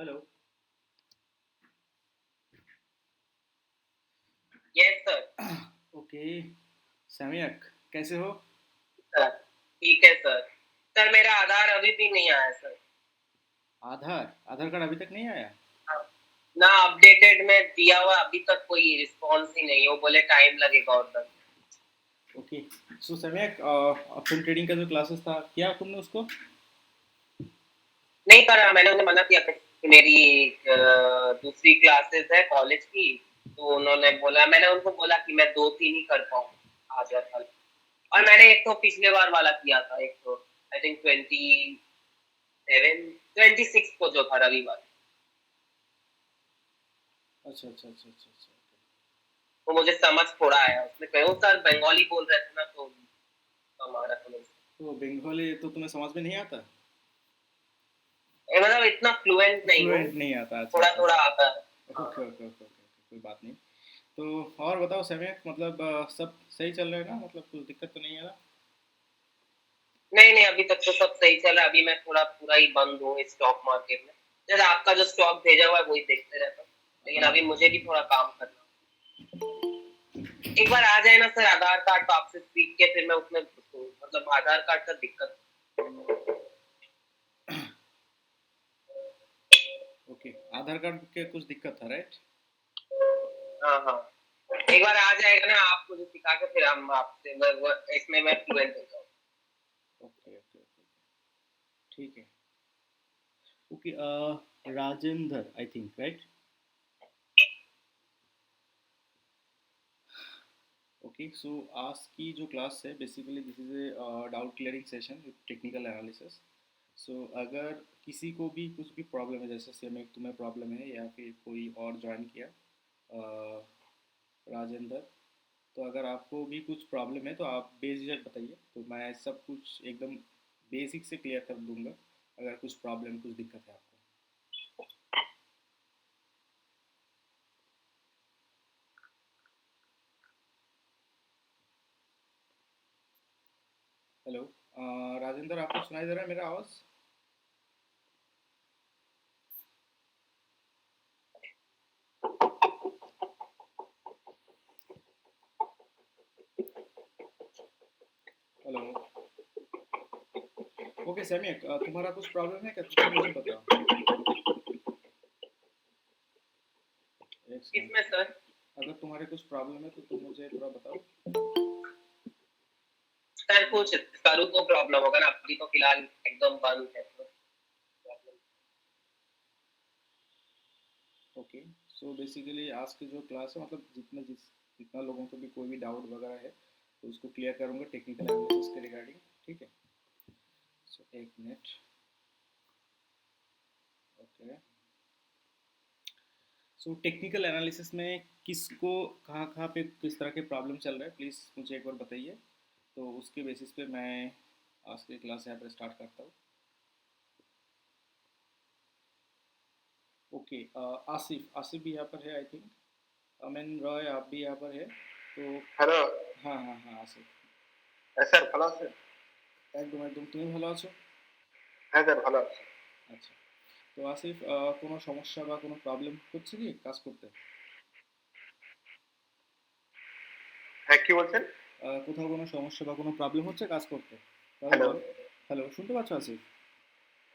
Hello. Yes sir. Okay. सैम्यक, कैसे हो? Sir ठीक है सर। सर मेरा आधार अभी भी नहीं आया सर। आधार आधार कार्ड अभी तक नहीं आया? हाँ, ना अपडेटेड में दिया हुआ, अभी तक कोई रिस्पॉन्स ही नहीं। वो बोले टाइम लगेगा और तक। ओके। सो सैम्यक, ऑप्शन ट्रेडिंग का जो क्लासेस था, किया तुमने उसको? नहीं करा, मैंने उन्हें मना किया था कि मेरी दूसरी क्लासेस है कॉलेज की। तो उन्होंने बोला, मैंने उनको बोला कि मैं 2-3 ही कर पाऊँ आज या कल। और मैंने एक तो पिछले बार वाला किया था, एक तो आई थिंक 26 को जो था रविवार। अच्छा अच्छा अच्छा अच्छा अच्छा। तो मुझे समझ थोड़ा आया उसमें। कहो सर बंगाली बोल रहे थे ना, तो हमारा तो तो बंगाली तो तुम्हें समझ में नहीं आता? मतलब इतना फ्लुएंट नहीं हूँ। फ्लुएंट नहीं आता? अच्छा थोड़ा अच्छा थोड़ा अच्छा। आता है। ओके ओके हाँ। ओके ओके ओके, कोई बात नहीं। तो और बताओ सैम्यक, मतलब सब सही चल रहा है ना? मतलब कुछ दिक्कत तो नहीं है ना? नहीं नहीं, अभी तक तो सब सही चल रहा है। अभी मैं थोड़ा पूरा ही बंद हूँ इस स्टॉक मार्केट में। जैसे आपका जो स्टॉक भेजा हुआ है वही देखते रहता हूँ। लेकिन हाँ। अभी मुझे भी थोड़ा काम करना है। एक बार आ जाए ना सर आधार कार्ड, तो आपसे सीख के फिर मैं उसमें घुसूँ। मतलब आधार कार्ड का दिक्कत। ओके, आधार कार्ड के कुछ दिक्कत था, राइट? हाँ हाँ। एक बार आ जाएगा ना, आप मुझे सिखा के फिर हम आपसे इसमें मैं फ्लुएंट हो जाऊँ। ओके ओके ओके, ठीक है। Okay, Rajendra I think, right? Okay, so आज की जो क्लास है, basically this is a doubt clearing session with technical analysis. So अगर किसी को भी कुछ भी प्रॉब्लम है, जैसे सेम एक तुम्हें प्रॉब्लम है या फिर कोई और ज्वाइन किया, राजेंद्र, तो अगर आपको भी कुछ प्रॉब्लम है तो आप बेझिझक बताइए, तो मैं सब कुछ एकदम बेसिक से क्लियर कर दूंगा। अगर कुछ प्रॉब्लम, कुछ दिक्कत है आपको। हेलो। राजेंद्र, आपको सुनाई दे रहा है मेरा आवाज़? हेलो। ओके सैम्यक, तुम्हारा कुछ प्रॉब्लम है क्या? तो तुम मुझे बताओ। एक इसमें सेकंड। सर अगर तुम्हारे कुछ प्रॉब्लम है तो तुम मुझे थोड़ा बताओ। सर कुछ करूँ तो प्रॉब्लम होगा ना, अभी तो फिलहाल एकदम बंद है तो। ओके, सो बेसिकली आज की जो क्लास है, मतलब जितना लोगों को भी कोई भी डाउट वगैरह है, तो उसको क्लियर करूँगा टेक्निकल एनालिसिस के रिगार्डिंग। ठीक है, सो एक minute. Okay, so technical analysis में किसको कहाँ कहाँ पे किस तरह के प्रॉब्लम चल रहा है, प्लीज़ मुझे एक बार बताइए। तो उसके बेसिस पे मैं आज की क्लास यहाँ पर स्टार्ट करता हूँ। ओके, आसिफ आसिफ भी यहाँ पर है आई थिंक। अमिन रॉय, आप भी यहाँ पर है तो। हेलो। हाँ हाँ हाँ आसिफ। স্যার ভালো আছেন? একদম একদম, তুমি ভালো আছো? হ্যাঁ স্যার ভালো আছি। আচ্ছা, তো আসিফ, কোনো সমস্যা বা কোনো প্রবলেম হচ্ছে কি কাজ করতে? হ্যাঁ কি বলছেন? কোথাও কোনো সমস্যা বা কোনো প্রবলেম হচ্ছে কাজ করতে? তাহলে হ্যালো। বলো। হ্যালো, শুনতে পাচ্ছ আসিফ?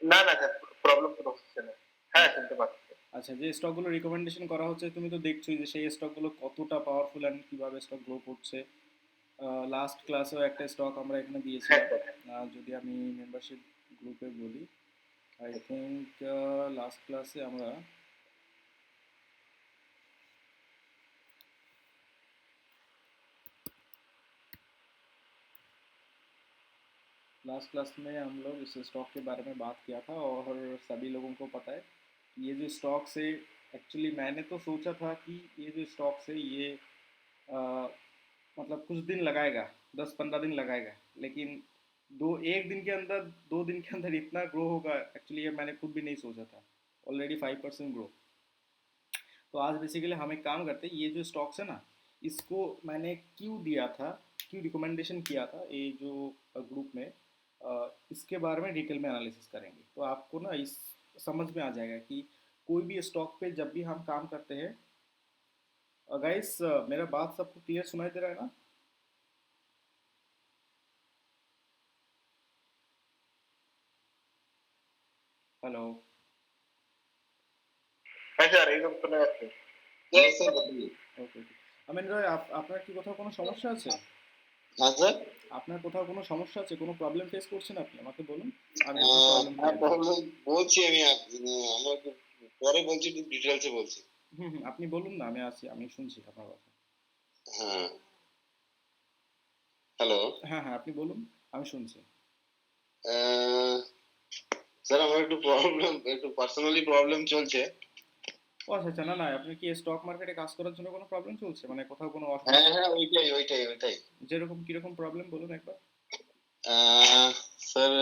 না না স্যার, প্রবলেম কোনো হচ্ছে না। হ্যাঁ আচ্ছা শুনতে পাচ্ছি। আচ্ছা, যে স্টকগুলো রিকমেন্ডেশন করা হচ্ছে তুমি তো দেখছোই যে সেই স্টকগুলো কতটা পাওয়ারফুল অ্যান্ড কীভাবে স্টক গ্রো করছে। লাস্ট ক্লাসেও একটা স্টক আমরা এখানে হ্যাঁ দিয়েছিলাম। স্যার। যদি আমি মেম্বারশিপ গ্রুপে বলি, আই থিঙ্ক লাস্ট ক্লাসে আমরা लास्ट क्लास में हम लोग इस स्टॉक के बारे में बात किया था, और सभी लोगों को पता है कि ये जो स्टॉक से, एक्चुअली मैंने तो सोचा था कि ये जो स्टॉक से ये आ, मतलब कुछ दिन लगाएगा, 10-15 दिन लगाएगा, लेकिन 2 दिन के अंदर इतना ग्रो होगा, एक्चुअली ये मैंने खुद भी नहीं सोचा था। Already 5% grow. तो आज बेसिकली हम एक काम करते हैं, ये जो स्टॉक्स है ना, इसको मैंने क्यों दिया था, क्यों रिकमेंडेशन किया था ये जो ग्रुप में, इसके बारे में डिटेल में एनालिसिस करेंगे, तो आपको ना इस समझ में आ जाएगा कि कोई भी स्टॉक पे जब भी हम काम करते हैं, गाइस मेरा बात सबको क्लियर सुनाई दे रहा है ना? हेलो। হ্যাঁ স্যার একদম শোনা যাচ্ছে। Yes sir, বলুন। ওকে ওকে। আমিন ভাই, আপনার কি কোথাও কোনো সমস্যা আছে? হ্যাঁ স্যার। আপনার কোথাও কোনো সমস্যা আছে, কোনো প্রবলেম ফেস করছেন আপনি? আমাকে বলুন, আমি আপনার প্রবলেম হ্যাঁ ক্লিয়ার করছি। তাহলে বলছি আমি আমরা একটু পরে বলছি, একটু ডিটেলসে বলছি। হুম হুম, আপনি বলুন না, আমি আছি, আমি শুনছি আপনার কথা। হ্যাঁ হ্যালো। হ্যাঁ হ্যাঁ, আপনি বলুন, আমি শুনছি। স্যার আমার একটু প্রবলেম, একটু পার্সোনালি প্রবলেম চলছে। ও আচ্ছা আচ্ছা, না না, আপনি কি স্টক মার্কেটে কাজ করার জন্য কোনো প্রবলেম চলছে, মানে কোথাও কোনো হ্যাঁ অসুবিধা? হ্যাঁ ওইটাই। যেরকম কিরকম প্রবলেম বলুন একবার। স্যার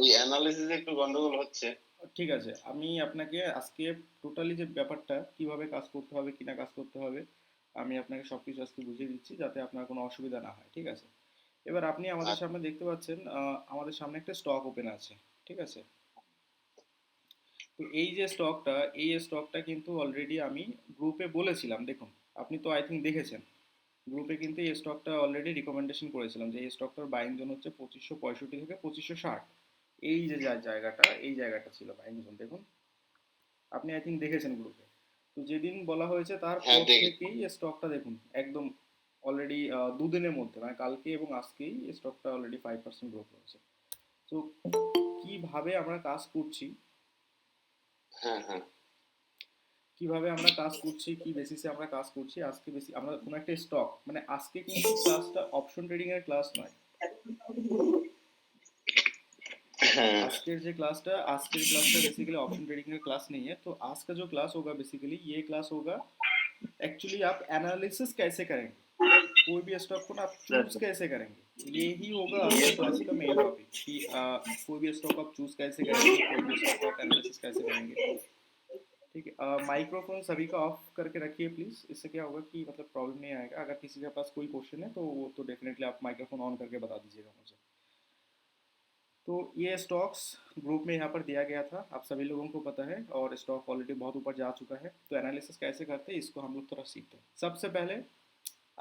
এই অ্যানালিসিসে একটু গন্ডগোল হচ্ছে। ঠিক আছে, আমি আপনাকে আজকে টোটালি যে ব্যাপারটা কিভাবে কাজ করতে হবে কি না কাজ করতে হবে, আমি আপনাকে সব কিছু আজকে বুঝিয়ে দিচ্ছি যাতে আপনার কোনো অসুবিধা না হয়, ঠিক আছে? এবার আপনি আমাদের সামনে দেখতে পাচ্ছেন, আমাদের সামনে একটা স্টক ওপেন আছে, ঠিক আছে? তো এই স্টকটা কিন্তু অলরেডি আমি গ্রুপে বলেছিলাম, দেখুন, আপনি তো আই থিঙ্ক দেখেছেন, গ্রুপে কিন্তু এই স্টকটা অলরেডি রিকমেন্ডেশন করেছিলাম যে এই স্টকটার বাইং জোন হচ্ছে 2565 থেকে 2560। এই যে জায়গাটা, এই জায়গাটা ছিল বাইং জোন, দেখুন, আপনি আই থিঙ্ক দেখেছেন গ্রুপে। তো যেদিন বলা হয়েছে হ্যাঁ তারপর দেখি। থেকেই এই স্টকটা দেখুন একদম অলরেডি দুদিনের মধ্যে, মানে কালকে এবং আজকেই এই স্টকটা অলরেডি 5% গ্রোথ করেছে। তো কিভাবে আমরা কাজ করছি, হ্যাঁ হ্যাঁ কিভাবে আমরা কাজ করছি, কি বেসিসে আমরা কাজ করছি, আজকে বেশি আমরা কোনো একটা স্টক, মানে আজকে কিন্তু ক্লাসটা অপশন ট্রেডিং এর ক্লাস নয়। হ্যাঁ आज के क्लासটা बेसिकली ऑप्शन ट्रेडिंग का क्लास नहीं है। तो आज का जो क्लास होगा बेसिकली ये क्लास होगा, एक्चुअली आप एनालिसिस कैसे करेंगे, कोई भी स्टॉक को ना आप चूज कैसे करेंगे, ये ही होगा आज के क्लास का मेन टॉपिक कि कोई भी स्टॉक आप चूज कैसे करेंगे, कोई भी स्टॉक को आप एनालिसिस कैसे करेंगे, ठीक है? माइक्रोफोन सभी का ऑफ करके रखिए प्लीज़, इससे क्या होगा कि मतलब प्रॉब्लम नहीं आएगा। अगर किसी के पास कोई क्वेश्चन है तो वो तो डेफिनेटली आप माइक्रोफोन ऑन करके बता दीजिएगा मुझे। तो ये स्टॉक्स ग्रुप में यहाँ पर दिया गया था, आप सभी लोगों को पता है, और स्टॉक ऑलरेडी बहुत ऊपर जा चुका है। तो एनालिसिस कैसे करते हैं इसको हम लोग थोड़ा सीखते हैं। सबसे पहले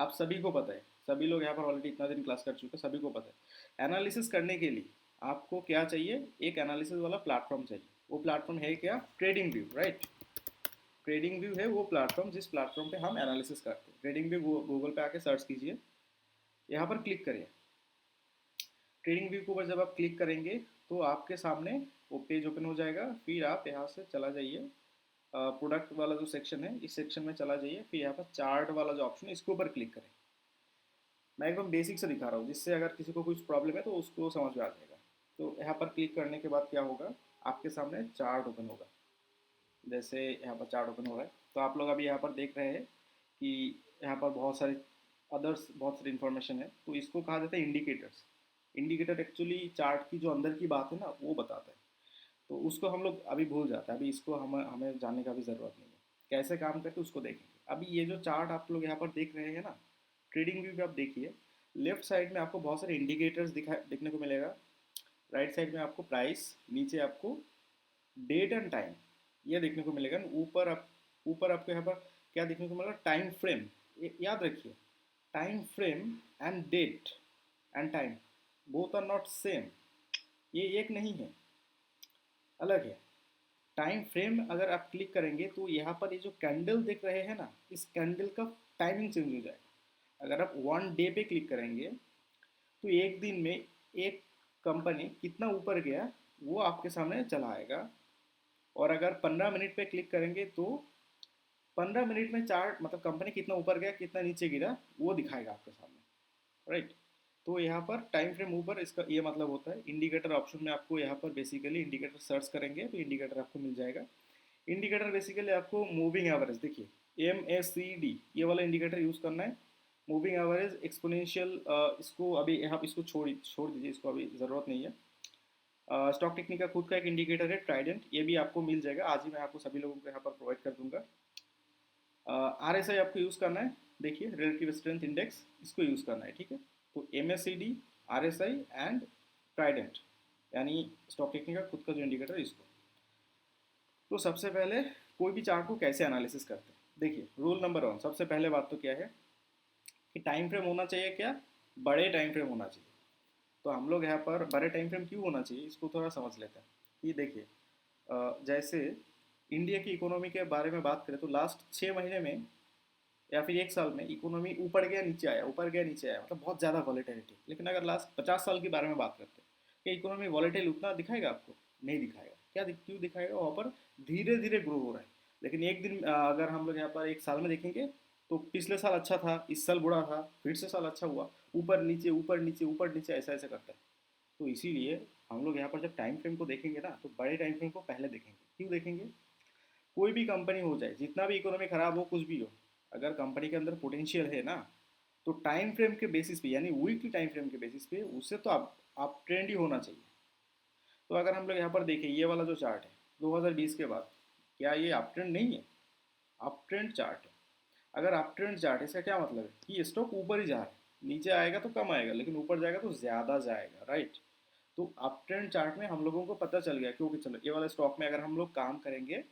आप सभी को पता है, सभी लोग यहाँ पर ऑलरेडी इतना दिन क्लास कर चुके हैं, सभी को पता है एनालिसिस करने के लिए आपको क्या चाहिए, एक एनालिसिस वाला प्लेटफॉर्म चाहिए। वो प्लेटफॉर्म है क्या? Trading view, right? Trading view है वो प्लेटफॉर्म जिस प्लेटफॉर्म पे हम एनालिसिस करते हैं। ट्रेडिंग व्यू गूगल पे आके सर्च कीजिए, यहाँ पर क्लिक करिए। ट्रेडिंग व्यू के ऊपर जब आप क्लिक करेंगे तो आपके सामने वो पेज ओपन हो जाएगा। फिर आप यहाँ से चला जाइए, प्रोडक्ट वाला जो सेक्शन है इस सेक्शन में चला जाइए, फिर यहाँ पर चार्ट वाला जो ऑप्शन है इसके ऊपर क्लिक करें। मैं एकदम बेसिक से दिखा रहा हूँ जिससे अगर किसी को कुछ प्रॉब्लम है तो उसको समझ में आ जाएगा। तो यहाँ पर क्लिक करने के बाद क्या होगा, आपके सामने चार्ट ओपन होगा। जैसे यहाँ पर चार्ट ओपन हो रहा है तो आप लोग अभी यहाँ पर देख रहे हैं कि यहाँ पर बहुत सारी अदर्स, बहुत सारी इन्फॉर्मेशन है। तो इसको कहा जाता है इंडिकेटर्स। इंडिकेटर एक्चुअली चार्ट की जो अंदर की बात है ना वो बताता है। तो उसको हम लोग अभी भूल जाते हैं, अभी इसको हमें जानने का भी ज़रूरत नहीं है। कैसे काम करते उसको देखेंगे। अभी ये जो चार्ट आप लोग यहाँ पर देख रहे हैं ना, ट्रेडिंग व्यू पे आप देखिए, लेफ्ट साइड में आपको बहुत सारे इंडिकेटर्स देखने को मिलेगा। राइट साइड में आपको प्राइस, नीचे आपको डेट एंड टाइम ये देखने को मिलेगा। ऊपर आपको यहाँ पर क्या देखने को मिलेगा, टाइम फ्रेम। याद रखिए, time frame and date and time both are not same, ये एक नहीं है, अलग है। टाइम फ्रेम अगर आप क्लिक करेंगे तो यहाँ पर ये जो कैंडल देख रहे हैं ना, इस कैंडल का टाइमिंग चेंज हो जाएगा। अगर आप 1 डे पे क्लिक करेंगे तो एक दिन में एक कंपनी कितना ऊपर गया वो आपके सामने चला आएगा। और अगर 15 मिनट पे क्लिक करेंगे तो 15 मिनट में चार्ट, मतलब कंपनी कितना ऊपर गया कितना नीचे गिरा वो दिखाएगा आपके सामने, राइट? तो यहाँ पर टाइम फ्रेम ऊपर, इसका ये मतलब होता है। इंडिकेटर ऑप्शन में आपको यहाँ पर बेसिकली इंडिकेटर सर्च करेंगे तो इंडिकेटर आपको मिल जाएगा। इंडिकेटर बेसिकली आपको मूविंग एवरेज, देखिए MACD ये वाला इंडिकेटर यूज़ करना है। मूविंग एवरेज, एक्सपोनेंशियल, इसको अभी यहाँ इसको छोड़ दीजिए, इसको अभी ज़रूरत नहीं है। स्टॉक टेक्निक का खुद का एक इंडिकेटर है ट्राइडेंट, ये भी आपको मिल जाएगा, आज ही मैं आपको सभी लोगों को यहाँ पर प्रोवाइड कर दूंगा। RSI आपको यूज़ करना है, देखिए रिलेटिव स्ट्रेंथ इंडेक्स, इसको यूज़ करना है, ठीक है? तो MACD, RSI एंड ट्राइडेंट, यानी स्टॉक टेक्निक का खुद का जो इंडिकेटर है इसको। तो सबसे पहले कोई भी चार्ट को कैसे एनालिसिस करते हैं। देखिए रूल नंबर 1, सबसे पहले बात तो क्या है कि टाइम फ्रेम होना चाहिए क्या, बड़े टाइम फ्रेम होना चाहिए। तो हम लोग यहाँ पर बड़े टाइम फ्रेम क्यों होना चाहिए इसको थोड़ा समझ लेते हैं। कि देखिए जैसे इंडिया की इकोनॉमी के बारे में बात करें तो लास्ट 6 महीने में या फिर 1 साल में इकोनॉमी ऊपर गया नीचे आया, ऊपर गया नीचे आया, मतलब बहुत ज़्यादा वॉलेटिलिटी। लेकिन अगर लास्ट 50 साल के बारे में बात करते हैं, क्या इकोनॉमी वॉलेटाइल उतना दिखाएगा आपको? नहीं दिखाएगा। क्यों दिखाएगा? वहाँ पर धीरे धीरे ग्रो हो रहा है। लेकिन एक दिन अगर हम लोग यहाँ पर 1 साल में देखेंगे तो पिछले साल अच्छा था, इस साल बुरा था, फिर से साल अच्छा हुआ, ऊपर नीचे ऊपर नीचे ऊपर नीचे ऐसा ऐसा करता है। तो इसीलिए हम लोग यहाँ पर जब टाइम फ्रेम को देखेंगे ना तो बड़े टाइम फ्रेम को पहले देखेंगे। क्यों देखेंगे? कोई भी कंपनी हो जाए, जितना भी इकोनॉमी खराब हो, कुछ भी हो, अगर कंपनी के अंदर पोटेंशियल है ना तो टाइम फ्रेम के बेसिस पे यानी वीकली टाइम फ्रेम के बेसिस पे उससे तो आप ट्रेंड ही होना चाहिए। तो अगर हम लोग यहाँ पर देखें ये वाला जो चार्ट है 2020 के बाद, क्या ये अप ट्रेंड नहीं है? अप ट्रेंड चार्ट है। अगर अप ट्रेंड चार्ट है इसका क्या मतलब है कि स्टॉक ऊपर ही जा रहा है, नीचे आएगा तो कम आएगा लेकिन ऊपर जाएगा तो ज़्यादा जाएगा, राइट। तो अप ट्रेंड चार्ट में हम लोगों को पता चल गया क्योंकि चलो ये वाला स्टॉक में अगर हम लोग काम करेंगे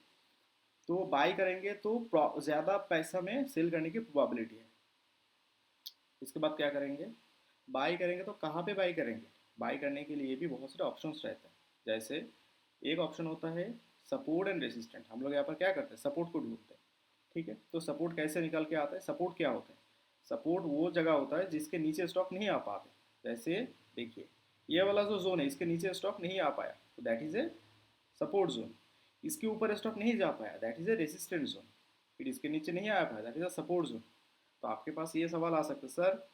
तो बाई करेंगे तो ज़्यादा पैसा में सेल करने की प्रोबेबिलिटी है। इसके बाद क्या करेंगे? बाई करेंगे तो कहाँ पे बाई करेंगे? बाई करने के लिए भी बहुत सारे ऑप्शंस रहते हैं। जैसे एक ऑप्शन होता है सपोर्ट एंड रेसिस्टेंट। हम लोग यहाँ पर क्या करते हैं? सपोर्ट को ढूंढते हैं, ठीक है। तो सपोर्ट कैसे निकल के आता है? सपोर्ट क्या होता है? सपोर्ट वो जगह होता है जिसके नीचे स्टॉक नहीं आ पाते। जैसे देखिए ये वाला जो जोन है इसके नीचे स्टॉक नहीं आ पाया तो that is a support zone. इसके ऊपर स्टॉक नहीं जा पाया, that is a resistant zone. फिर इसके नीचे नहीं आ पाया, that is a support zone. तो आपके पास ये सवाल आ सकता है, सर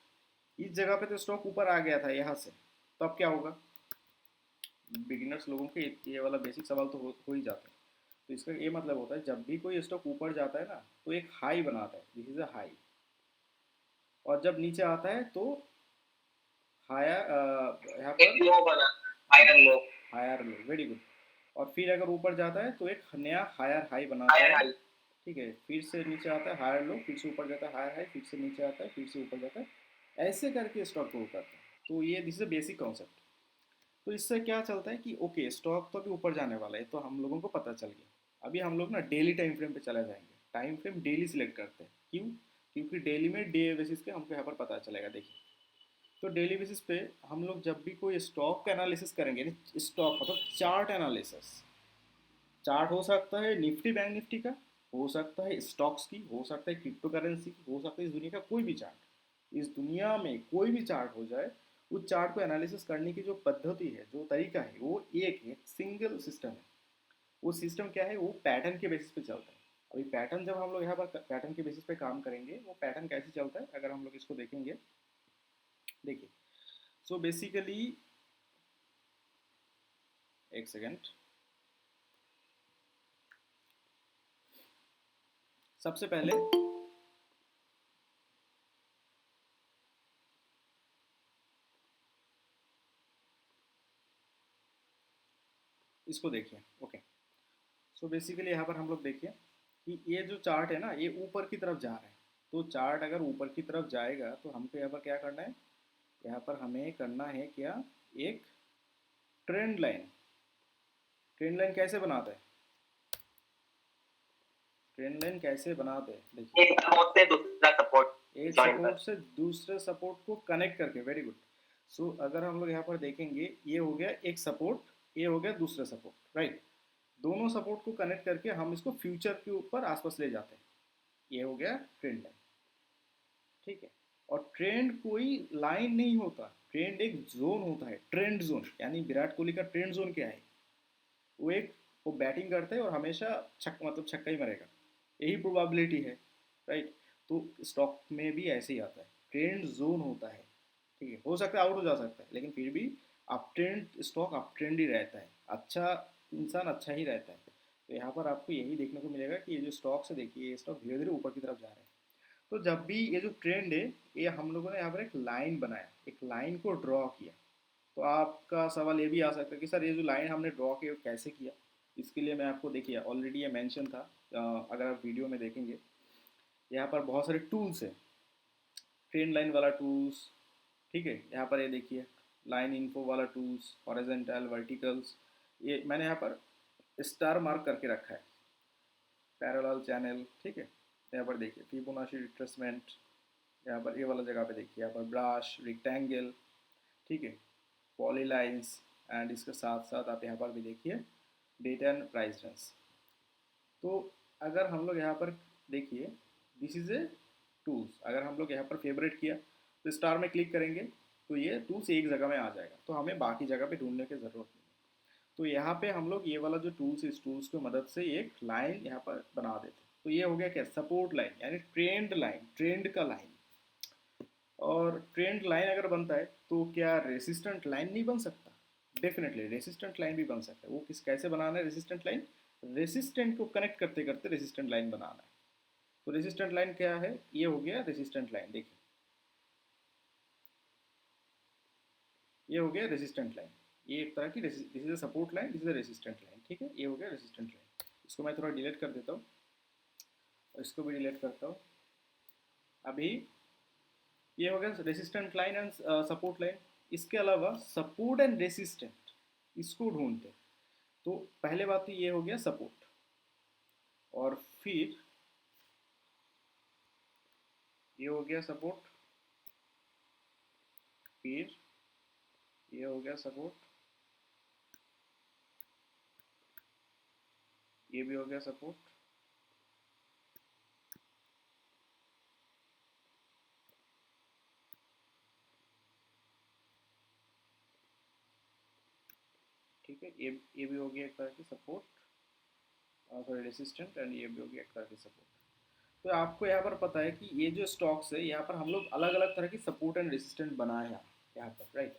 इस जगह पे तो स्टॉक ऊपर आ गया था यहाँ से, तो अब क्या होगा? बिगिनर्स लोगों के ये वाला बेसिक सवाल तो हो ही जाता है। तो इसका ये मतलब होता है जब भी कोई स्टॉक ऊपर जाता है ना तो एक हाई बनाता है, दिस इज अ हाई। और जब नीचे आता है तो हायर यहाँ एक पर, लो बना, हाँ, higher low, higher low, very good. और फिर अगर ऊपर जाता है तो एक नया हायर हाई बनाता हायर है, हाई। ठीक है। फिर से नीचे आता है हायर लो, फिर से ऊपर जाता है हायर हाई, फिर से नीचे आता है, फिर से ऊपर जाता है, ऐसे करके स्टॉक ग्रो करता है। तो ये this is a basic concept. तो इससे क्या चलता है कि ओके स्टॉक तो अभी ऊपर जाने वाला है तो हम लोगों को पता चल गया। अभी हम लोग ना डेली टाइम फ्रेम पे चला जाएंगे। टाइम फ्रेम डेली सिलेक्ट करते हैं। क्यों? क्योंकि डेली में डे बेसिस पे हमको यहाँ पर पता चलेगा। देखिए तो डेली बेसिस पे हम लोग जब भी कोई स्टॉक का एनालिसिस करेंगे, स्टॉक मतलब चार्ट एनालिसिस, चार्ट हो सकता है निफ्टी बैंक निफ्टी का, हो सकता है स्टॉक्स की, हो सकता है क्रिप्टो करेंसी की, हो सकता है इस दुनिया का कोई भी चार्ट। इस दुनिया में कोई भी चार्ट हो जाए, उस चार्ट को एनालिसिस करने की जो पद्धति है, जो तरीका है, वो एक है, सिंगल सिस्टम है। वो सिस्टम क्या है? वो पैटर्न के बेसिस पे चलता है। अभी पैटर्न जब हम लोग यहाँ पर पैटर्न के बेसिस पे काम करेंगे, वो पैटर्न कैसे चलता है अगर हम लोग इसको देखेंगे। देखिए सो बेसिकली, एक सेकेंड, सबसे पहले इसको देखिए, ओके। सो बेसिकली यहाँ पर हम लोग देखिए कि ये जो चार्ट है ना ये ऊपर की तरफ जा रहा है। तो चार्ट अगर ऊपर की तरफ जाएगा तो हमको यहाँ पर क्या करना है? यहाँ पर हमें करना है क्या? एक ट्रेंड लाइन। ट्रेंड लाइन कैसे बनाते हैं? ट्रेंड लाइन कैसे बनाते हैं देखिए, एक सपोर्ट से दूसरा सपोर्ट एक ज्वाइन सपोर्ट कर। से दूसरे सपोर्ट को कनेक्ट करके, वेरी गुड। सो अगर हम लोग यहाँ पर देखेंगे ये हो गया एक सपोर्ट, ये हो गया दूसरा सपोर्ट, राइट। दोनों सपोर्ट को कनेक्ट करके हम इसको फ्यूचर के ऊपर आसपास ले जाते हैं। ये हो गया ट्रेंड लाइन, ठीक है। और ट्रेंड कोई लाइन नहीं होता, ट्रेंड एक जोन होता है, ट्रेंड जोन। यानी विराट कोहली का ट्रेंड जोन क्या है? वो एक, वो बैटिंग करता है और हमेशा मतलब छक्का ही मारेगा, यही प्रोबेबिलिटी है, राइट। तो स्टॉक में भी ऐसे ही आता है, ट्रेंड जोन होता है, ठीक है। हो सकता है आउट हो जा सकता है लेकिन फिर भी up trend stock up trend ही रहता है, अच्छा इंसान अच्छा ही रहता है। तो यहाँ पर आपको यही देखने को मिलेगा कि ये जो स्टॉक्स है, देखिए ये स्टॉक धीरे धीरे ऊपर की तरफ जा रहे हैं। तो जब भी ये जो ट्रेंड है, ये हम लोगों ने यहाँ पर एक लाइन बनाया, एक लाइन को ड्रॉ किया। तो आपका सवाल ये भी आ सकता है कि सर ये जो लाइन हमने ड्रॉ किया कैसे किया? इसके लिए मैं आपको, देखिए ऑलरेडी ये मेंशन था, अगर आप वीडियो में देखेंगे यहाँ पर बहुत सारे टूल्स हैं, ट्रेंड लाइन वाला टूल्स, ठीक है। यहाँ पर ये देखिए लाइन इन्फो वाला टूल्स, हॉरिजॉन्टल, वर्टिकल्स, ये मैंने यहाँ पर स्टार मार्क करके रखा है। पैरेलल चैनल, ठीक है। यहाँ पर देखिए फिबोनाची रिट्रेसमेंट, यहाँ पर ये वाला जगह पे देखिए, यहाँ पर ब्रश रेक्टेंगल, ठीक है, पॉलीलाइंस, एंड इसके साथ साथ आप यहाँ पर भी देखिए डेट एंड प्राइस रेंज। तो अगर हम लोग यहाँ पर देखिए दिस इज ए टूल्स, अगर हम लोग यहाँ पर फेवरेट किया तो स्टार में क्लिक करेंगे तो ये टूल्स एक जगह में आ जाएगा, तो हमें बाकी जगह पे ढूंढने की ज़रूरत नहीं है। तो यहाँ पे हम लोग ये वाला जो टूल्स, इस टूल्स की मदद से एक लाइन यहाँ पर बना देते हैं। तो ये हो गया क्या, सपोर्ट लाइन, यानी ट्रेंड लाइन, ट्रेंड का लाइन। और ट्रेंड लाइन अगर बनता है तो क्या रेसिस्टेंट लाइन नहीं बन सकता? डेफिनेटली रेसिस्टेंट लाइन भी बन सकता है। वो किस कैसे बनाना है रेसिस्टेंट लाइन? रेसिस्टेंट को कनेक्ट करते करते रेसिस्टेंट लाइन बनाना है। तो रेसिस्टेंट लाइन क्या है, ये हो गया रेसिस्टेंट लाइन, देखिए ये हो गया रेसिस्टेंट लाइन। ये एक तरह की this is a support line, this is a resistant line, ठीक है। ये हो गया रेसिस्टेंट लाइन। इसको मैं थोड़ा डिलीट कर देता हूँ और इसको भी डिलीट करता हूँ। अभी ये हो गया resistant line and support line. इसके अलावा सपोर्ट एंड रेसिस्टेंट इसको ढूंढते। तो पहले बात तो ये हो गया सपोर्ट, और फिर ये हो गया सपोर्ट, फिर ये हो गया सपोर्ट, ये भी हो गया सपोर्ट, ठीक है। ये भी हो गया एक तरह की सपोर्ट, सॉरी रेसिस्टेंट, एंड ये भी हो गया एक तरह की सपोर्ट। तो आपको यहाँ पर पता है कि ये जो स्टॉक्स है यहाँ पर हम लोग अलग अलग तरह की सपोर्ट एंड रेसिस्टेंट बनाए हैं यहाँ पर, राइट।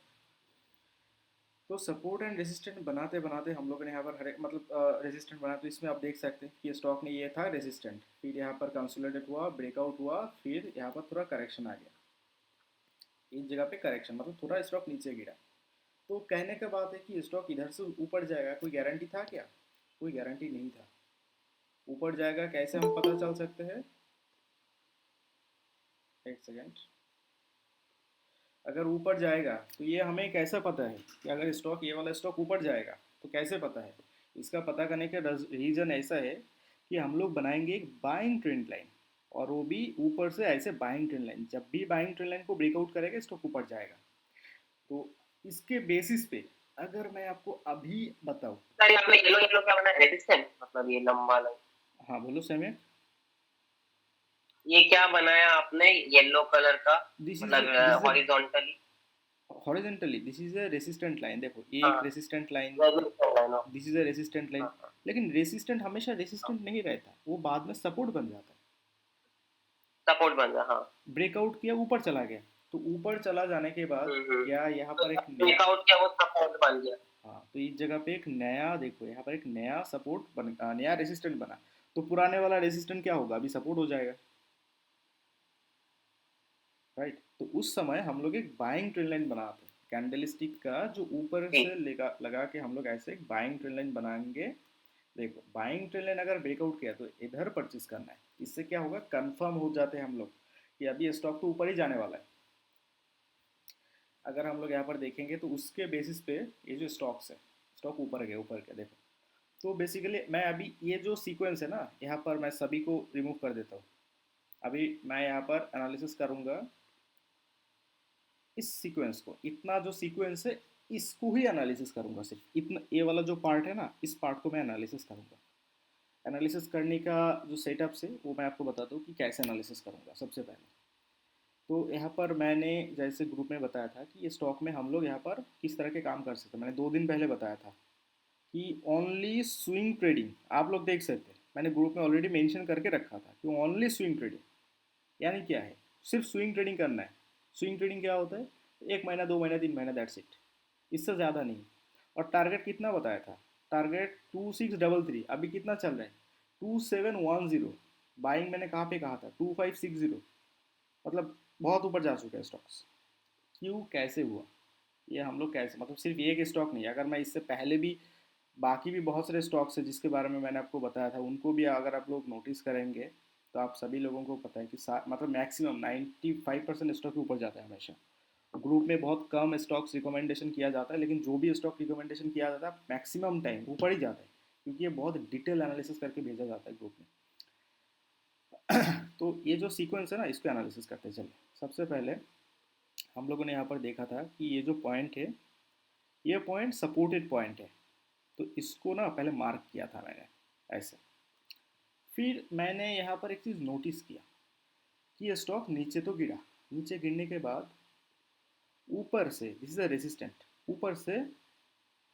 तो सपोर्ट एंड रेसिस्टेंट बनाते बनाते हम लोगों ने यहाँ पर हर एक मतलब रेसिस्टेंट बना, तो इसमें आप देख सकते हैं कि स्टॉक ने ये था रेसिस्टेंट, फिर यहाँ पर कंसोलिडेट हुआ, ब्रेकआउट हुआ, फिर यहाँ पर थोड़ा करेक्शन आ गया, इस जगह पे करेक्शन मतलब थोड़ा स्टॉक नीचे गिरा। तो कहने का बात है कि स्टॉक इधर से ऊपर जाएगा, कोई गारंटी था क्या? कोई गारंटी नहीं था। ऊपर जाएगा कैसे हम पता चल सकते हैं? एक सेकेंड। अगर ऊपर जाएगा तो ये हमें कैसे पता है कि अगर स्टॉक, ये वाला स्टॉक ऊपर जाएगा तो कैसे पता है? इसका पता करने का रीज़न ऐसा है कि हम लोग बनाएंगे एक बाइंग ट्रेंड लाइन, और वो भी ऊपर से ऐसे बाइंग ट्रेंड लाइन। जब भी बाइंग ट्रेंड लाइन को ब्रेकआउट करेगा स्टॉक ऊपर जाएगा। तो इसके बेसिस पे अगर मैं आपको अभी बताऊं, सर आपने येलो येलो क्या बनाया, रेजिस्टेंस मतलब ये लंबा लाइन, हाँ बोलो सैम्य। ये क्या बनाया आपने येलो कलर का, दिस मतलब is horizontally? Horizontally this is a resistant line. देखो ये हाँ एक रेसिस्टेंट लाइन, रेजिस्टेंस लाइन, हाँ this is a resistant line. हाँ लेकिन रेसिस्टेंट हमेशा हाँ, रेसिस्टेंट नहीं रहता, वो बाद में सपोर्ट बन जाता है। सपोर्ट बन गया, हाँ। ब्रेकआउट किया, ऊपर चला गया, तो ऊपर चला जाने के बाद क्या यहाँ तो पर एक नया, ब्रेकआउट किया वो सपोर्ट बन गया। हाँ तो इस जगह पे एक नया, देखो यहाँ पर एक नया सपोर्ट बन, नया रेसिस्टेंट बना। तो पुराने वाला रेसिस्टेंट क्या होगा, अभी सपोर्ट हो जाएगा, राइट। तो उस समय हम लोग एक बाइंग ट्रेंड लाइन बनाते हैं, कैंडल स्टिक का जो ऊपर जी से लगा के हम लोग ऐसे एक बाइंग ट्रेंड लाइन बनाएंगे। देखो बाइंग ट्रेंड लाइन अगर ब्रेकआउट किया तो इधर परचेस करना है। इससे क्या होगा, कंफर्म हो जाते हैं हम लोग कि अभी स्टॉक तो ऊपर ही जाने वाला है। अगर हम लोग यहाँ पर देखेंगे तो उसके बेसिस पे ये जो स्टॉक्स है, स्टॉक ऊपर गया, ऊपर गया, देखो। तो बेसिकली मैं अभी ये जो सीक्वेंस है ना, यहाँ पर मैं सभी को रिमूव कर देता हूँ। अभी मैं यहाँ पर एनालिसिस करूँगा इस सीक्वेंस को, इतना जो सीक्वेंस है इसको ही एनालिसिस करूँगा, सिर्फ इतना, ये वाला जो पार्ट है ना, इस पार्ट को मैं एनालिसिस करूँगा। एनालिसिस करने का जो सेटअप है वो मैं आपको बताता हूँ कि कैसे एनालिसिस करूँगा। सबसे पहले तो यहाँ पर मैंने जैसे ग्रुप में बताया था कि ये स्टॉक में हम लोग यहाँ पर किस तरह के काम कर सकते हैं। मैंने 2 दिन पहले बताया था कि ओनली स्विंग ट्रेडिंग, आप लोग देख सकते हैं मैंने ग्रुप में ऑलरेडी मेंशन करके रखा था कि ओनली स्विंग ट्रेडिंग यानी क्या है, सिर्फ स्विंग ट्रेडिंग करना है। स्विंग ट्रेडिंग क्या होता है, 1 महीना 2 महीना 3 महीना, दैट्स इट, इससे ज़्यादा नहीं। और टारगेट कितना बताया था, टारगेट 2633, अभी कितना चल रहा है 2710। बाइंग मैंने कहाँ पे कहा था 2560, मतलब बहुत ऊपर जा चुका है स्टॉक्स। क्यों, कैसे हुआ ये, हम लोग कैसे, मतलब सिर्फ एक स्टॉक नहीं, अगर मैं इससे पहले भी बाकी भी बहुत सारे स्टॉक्स है जिसके बारे में मैंने आपको बताया था, उनको भी अगर आप लोग नोटिस करेंगे तो आप सभी लोगों को पता है कि मतलब मैक्सिमम 95% स्टॉक के ऊपर जाता है हमेशा। ग्रुप में बहुत कम स्टॉक्स रिकमेंडेशन किया जाता है, लेकिन जो भी स्टॉक रिकमेंडेशन किया जाता है मैक्सिमम टाइम ऊपर ही जाता है, क्योंकि ये बहुत डिटेल एनालिसिस करके भेजा जाता है ग्रुप में। तो ये जो सीक्वेंस है ना, इसको एनालिसिस करते चले। सबसे पहले हम लोगों ने यहाँ पर देखा था कि ये जो पॉइंट है, ये पॉइंट सपोर्टेड पॉइंट है, तो इसको ना पहले मार्क किया था मैंने ऐसे। फिर मैंने यहाँ पर एक चीज़ नोटिस किया कि ये स्टॉक नीचे तो गिरा, नीचे गिरने के बाद ऊपर से, दिस इज अ रेसिस्टेंट, ऊपर से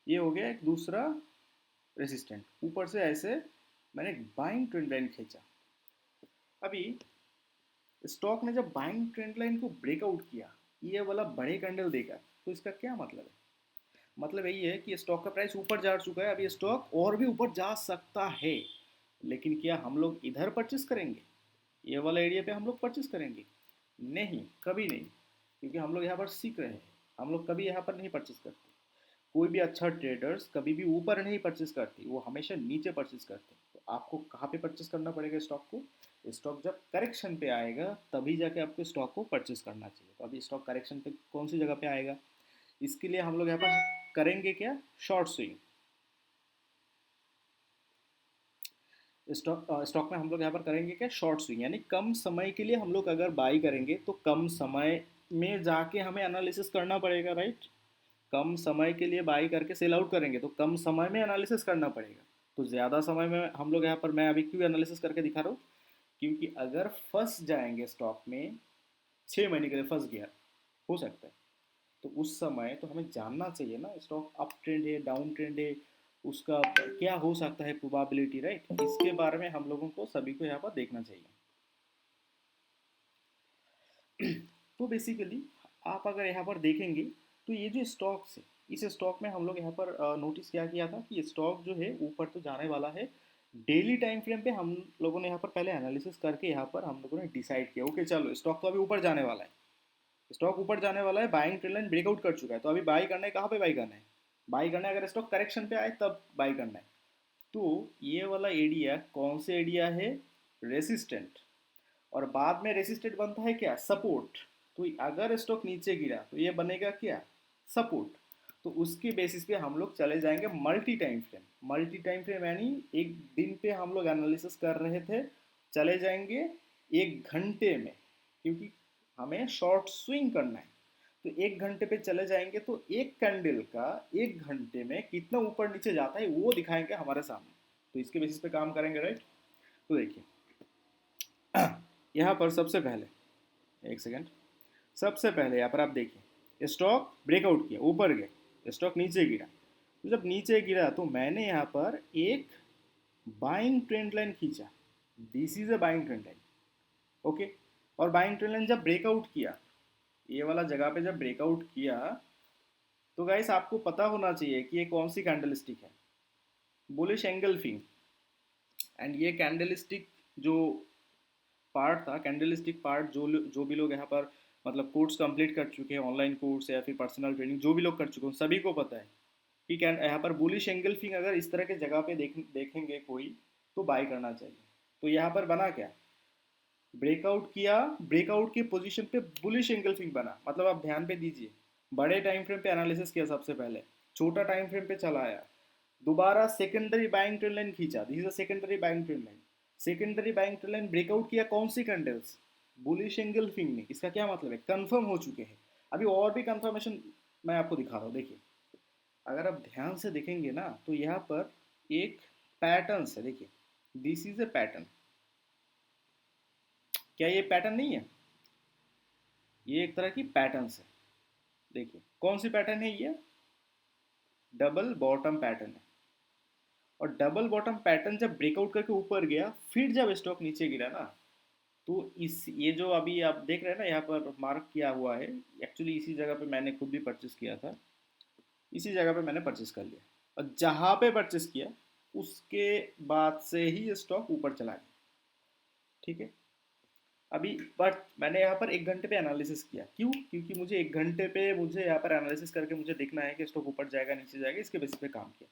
ये हो गया एक दूसरा रेसिस्टेंट, ऊपर से ऐसे मैंने एक बाइंग ट्रेंड लाइन खींचा। अभी स्टॉक ने जब बाइंग ट्रेंड लाइन को ब्रेकआउट किया, ये वाला बड़े कैंडल देगा, तो इसका क्या मतलब है? मतलब यही है कि स्टॉक का प्राइस ऊपर जा चुका है, अभी स्टॉक और भी ऊपर जा सकता है, लेकिन क्या हम लोग इधर परचेस करेंगे? ये वाला एरिया पे हम लोग परचेस करेंगे? नहीं, कभी नहीं, क्योंकि हम लोग यहाँ पर सीख रहे हैं, हम लोग कभी यहाँ पर नहीं परचेस करते। कोई भी अच्छा ट्रेडर्स कभी भी ऊपर नहीं परचेस करती, वो हमेशा नीचे परचेस करते। तो आपको कहाँ पे परचेस करना पड़ेगा स्टॉक को? स्टॉक जब करेक्शन पे आएगा तभी जाके आपको स्टॉक को परचेस करना चाहिए। तो अभी स्टॉक करेक्शन पे कौन सी जगह पे आएगा? इसके लिए हम लोग यहाँ पर करेंगे क्या? Short swing. स्टॉक में हम लोग यहाँ पर करेंगे क्या? शॉर्ट स्विंग, यानी कम समय के लिए हम लोग अगर बाई करेंगे तो कम समय में जाके हमें एनालिसिस करना पड़ेगा, राइट? कम समय के लिए बाई करके सेल आउट करेंगे तो कम समय में एनालिसिस करना पड़ेगा। तो ज़्यादा समय में हम लोग यहाँ पर, मैं अभी क्यों एनालिसिस करके दिखा रहा हूँ? क्योंकि अगर फंस जाएंगे स्टॉक में, 6 महीने के लिए फंस गया, हो सकता है, तो उस समय तो हमें जानना चाहिए ना स्टॉक अप ट्रेंड है, डाउन ट्रेंड है, उसका क्या हो सकता है प्रोबेबिलिटी, राइट? इसके बारे में हम लोगों को सभी को यहाँ पर देखना चाहिए। तो बेसिकली आप अगर यहाँ पर देखेंगे तो ये जो स्टॉक्स है, इस स्टॉक में हम लोग यहाँ पर नोटिस क्या किया था कि स्टॉक जो है ऊपर तो जाने वाला है। डेली टाइम फ्रेम पे हम लोगों ने यहाँ पर पहले एनालिसिस करके यहाँ पर हम लोगों ने डिसाइड किया, ओके चलो स्टॉक तो अभी ऊपर जाने वाला है, स्टॉक ऊपर जाने वाला है, बाइंग ट्रेंड लाइन ब्रेकआउट कर चुका है, तो अभी बाई करना है। कहाँ पे बाई करना है? बाई करना है अगर स्टॉक करेक्शन पे आए तब बाई करना है। तो ये वाला एरिया कौन से एरिया है? रेसिस्टेंट। और बाद में रेसिस्टेंट बनता है क्या? सपोर्ट। तो अगर स्टॉक नीचे गिरा तो ये बनेगा क्या? सपोर्ट। तो उसके बेसिस पे हम लोग चले जाएंगे multi time frame. Multi time frame यानी एक दिन पे हम लोग एनालिसिस कर रहे थे, चले जाएंगे 1 घंटे में, क्योंकि हमें शॉर्ट स्विंग करना है। तो 1 घंटे पे चले जाएंगे तो एक कैंडल का 1 घंटे में कितना ऊपर नीचे जाता है वो दिखाएंगे हमारे सामने। तो इसके बेसिस पे काम करेंगे, राइट? तो देखिए यहाँ पर सबसे पहले, एक सेकेंड, सबसे पहले यहाँ पर आप देखिए स्टॉक ब्रेकआउट किया, ऊपर गया, स्टॉक नीचे गिरा। तो जब नीचे गिरा तो मैंने यहाँ पर एक बाइंग ट्रेंड लाइन खींचा, this is a buying trend line, okay. और बाइंग ट्रेंड लाइन जब ब्रेकआउट किया, ये वाला जगह पे जब ब्रेकआउट किया, तो गाइस आपको पता होना चाहिए कि ये कौन सी कैंडलस्टिक है, बुलिश एंगल्फिंग। एंड ये कैंडलस्टिक जो पार्ट था, कैंडलस्टिक पार्ट, जो भी लोग यहाँ पर मतलब कोर्स कंप्लीट कर चुके हैं, ऑनलाइन कोर्स या फिर पर्सनल ट्रेनिंग जो भी लोग कर चुके हैं, सभी को पता है कि यहाँ पर बुलिश एंगल्फिंग अगर इस तरह के जगह पे देखेंगे कोई, तो बाई करना चाहिए। तो यहाँ पर बना क्या? ब्रेकआउट किया, ब्रेकआउट की पोजीशन पे बुलिश एंगल्फिंग बना। मतलब आप ध्यान पे दीजिए, बड़े टाइम फ्रेम पे एनालिसिस किया सबसे पहले, छोटा टाइम फ्रेम पे चला आया, दोबारा सेकेंडरी बाइंग ट्रेंड लाइन खींचा, this is a secondary buying trend line. Secondary buying trend line breakout किया, कौन सी कैंडल्स? बुलिश एंगल्फिंग ने। इसका क्या मतलब है? कंफर्म हो चुके हैं। अभी और भी कंफर्मेशन मैं आपको दिखा रहा हूँ, देखिए। अगर आप ध्यान से देखेंगे ना तो यहाँ पर एक पैटर्न है, देखिए, दिस इज ए पैटर्न। क्या ये पैटर्न नहीं है? ये एक तरह की पैटर्न है। देखिए कौन सी पैटर्न है ये? डबल बॉटम पैटर्न है। और डबल बॉटम पैटर्न जब ब्रेकआउट करके ऊपर गया, फिर जब स्टॉक नीचे गिरा ना, तो इस ये जो अभी आप देख रहे हैं ना यहाँ पर मार्क किया हुआ है, एक्चुअली इसी जगह पे मैंने खुद भी परचेस किया था, इसी जगह पे मैंने परचेस कर लिया। और जहाँ पे परचेस किया उसके बाद से ही स्टॉक ऊपर चला गया, ठीक है। अभी बट मैंने यहाँ पर 1 घंटे पे एनालिसिस किया, क्यों? क्योंकि मुझे 1 घंटे पे मुझे यहाँ पर एनालिसिस करके मुझे देखना है कि स्टॉक ऊपर जाएगा नीचे जाएगा, इसके बेसिस पे काम किया।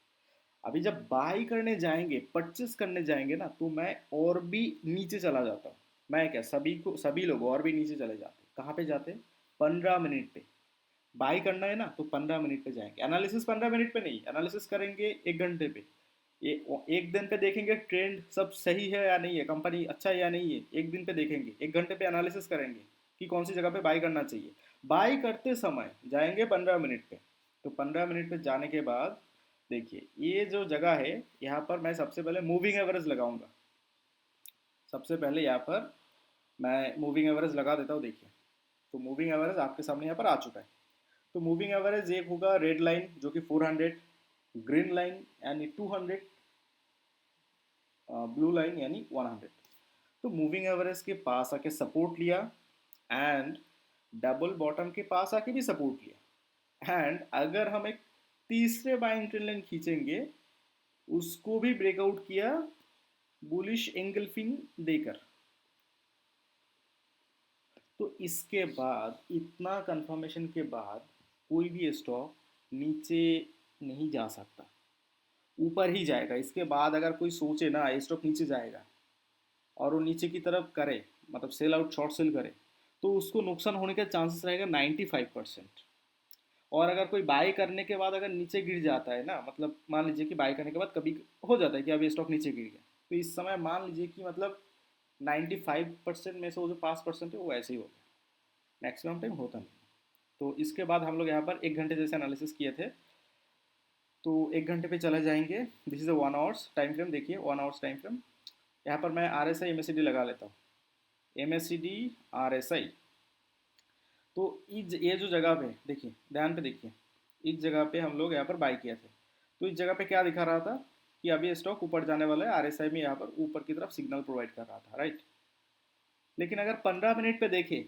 अभी जब बाई करने जाएंगे, परचेस करने जाएंगे ना, तो मैं और भी नीचे चला जाता हूँ। मैं क्या, सभी लोग और भी नीचे चले जाते। कहाँ पे जाते? 15 मिनट पे। बाई करना है ना तो 15 मिनट पे जाएंगे। एनालिसिस 15 मिनट पे नहीं, एनालिसिस करेंगे 1 घंटे पे। एक दिन पे देखेंगे ट्रेंड सब सही है या नहीं है, कंपनी अच्छा है या नहीं है, एक दिन पे देखेंगे, एक घंटे पे एनालिसिस करेंगे कि कौन सी जगह पे बाई करना चाहिए। बाई करते समय जाएंगे 15 मिनट पे, तो 15 मिनट पे जाने के बाद देखिए ये जो जगह है, यहाँ पर मैं सबसे पहले मूविंग एवरेज लगाऊंगा। सबसे पहले यहाँ पर मैं मूविंग एवरेज लगा देता हूँ। देखिए तो मूविंग एवरेज आपके सामने यहाँ पर आ चुका है। तो मूविंग एवरेज एक होगा रेड लाइन जो कि 400, ग्रीन लाइन यानी 200, ब्लू लाइन यानी 100। तो मूविंग एवरेज के पास आके सपोर्ट लिया एंड डबल बॉटम के पास आके भी सपोर्ट लिया, एंड अगर हम एक तीसरे बाइंग ट्रेंड लाइन खींचेंगे उसको भी ब्रेकआउट किया बुलिश एंगल्फिंग देकर। तो इसके बाद इतना कंफर्मेशन के बाद कोई भी स्टॉक नीचे नहीं जा सकता, ऊपर ही जाएगा। इसके बाद अगर कोई सोचे ना ये स्टॉक नीचे जाएगा और वो नीचे की तरफ करे, मतलब सेल आउट शॉर्ट सेल करे, तो उसको नुकसान होने का चांसेस रहेगा 95%। और अगर कोई बाय करने के बाद अगर नीचे गिर जाता है ना, मतलब मान लीजिए कि बाय करने के बाद कभी हो जाता है कि अब ये स्टॉक नीचे गिर गया, तो इस समय मान लीजिए कि मतलब 95% में से वो जो 5% है वो ऐसे ही हो गया, मैक्सिमम टाइम होता नहीं। तो इसके बाद हम लोग यहाँ पर एक घंटे जैसे एनालिसिस किए थे, तो एक घंटे पे चले जाएंगे। This is a 1 hours time frame. देखिए 1 आवर्स टाइम फ्रेम, यहाँ पर मैं R S I M S C D लगा लेता हूँ। M S C D R S I. तो ये जो जगह पे देखिए, ध्यान पे देखिए, इस जगह पे हम लोग यहाँ पर बाई किया थे। तो इस जगह पे क्या दिखा रहा था कि अभी स्टॉक ऊपर जाने वाला है, आर एस आई में यहाँ पर ऊपर की तरफ सिग्नल प्रोवाइड कर रहा था, राइट। लेकिन अगर 15 मिनट पे देखें,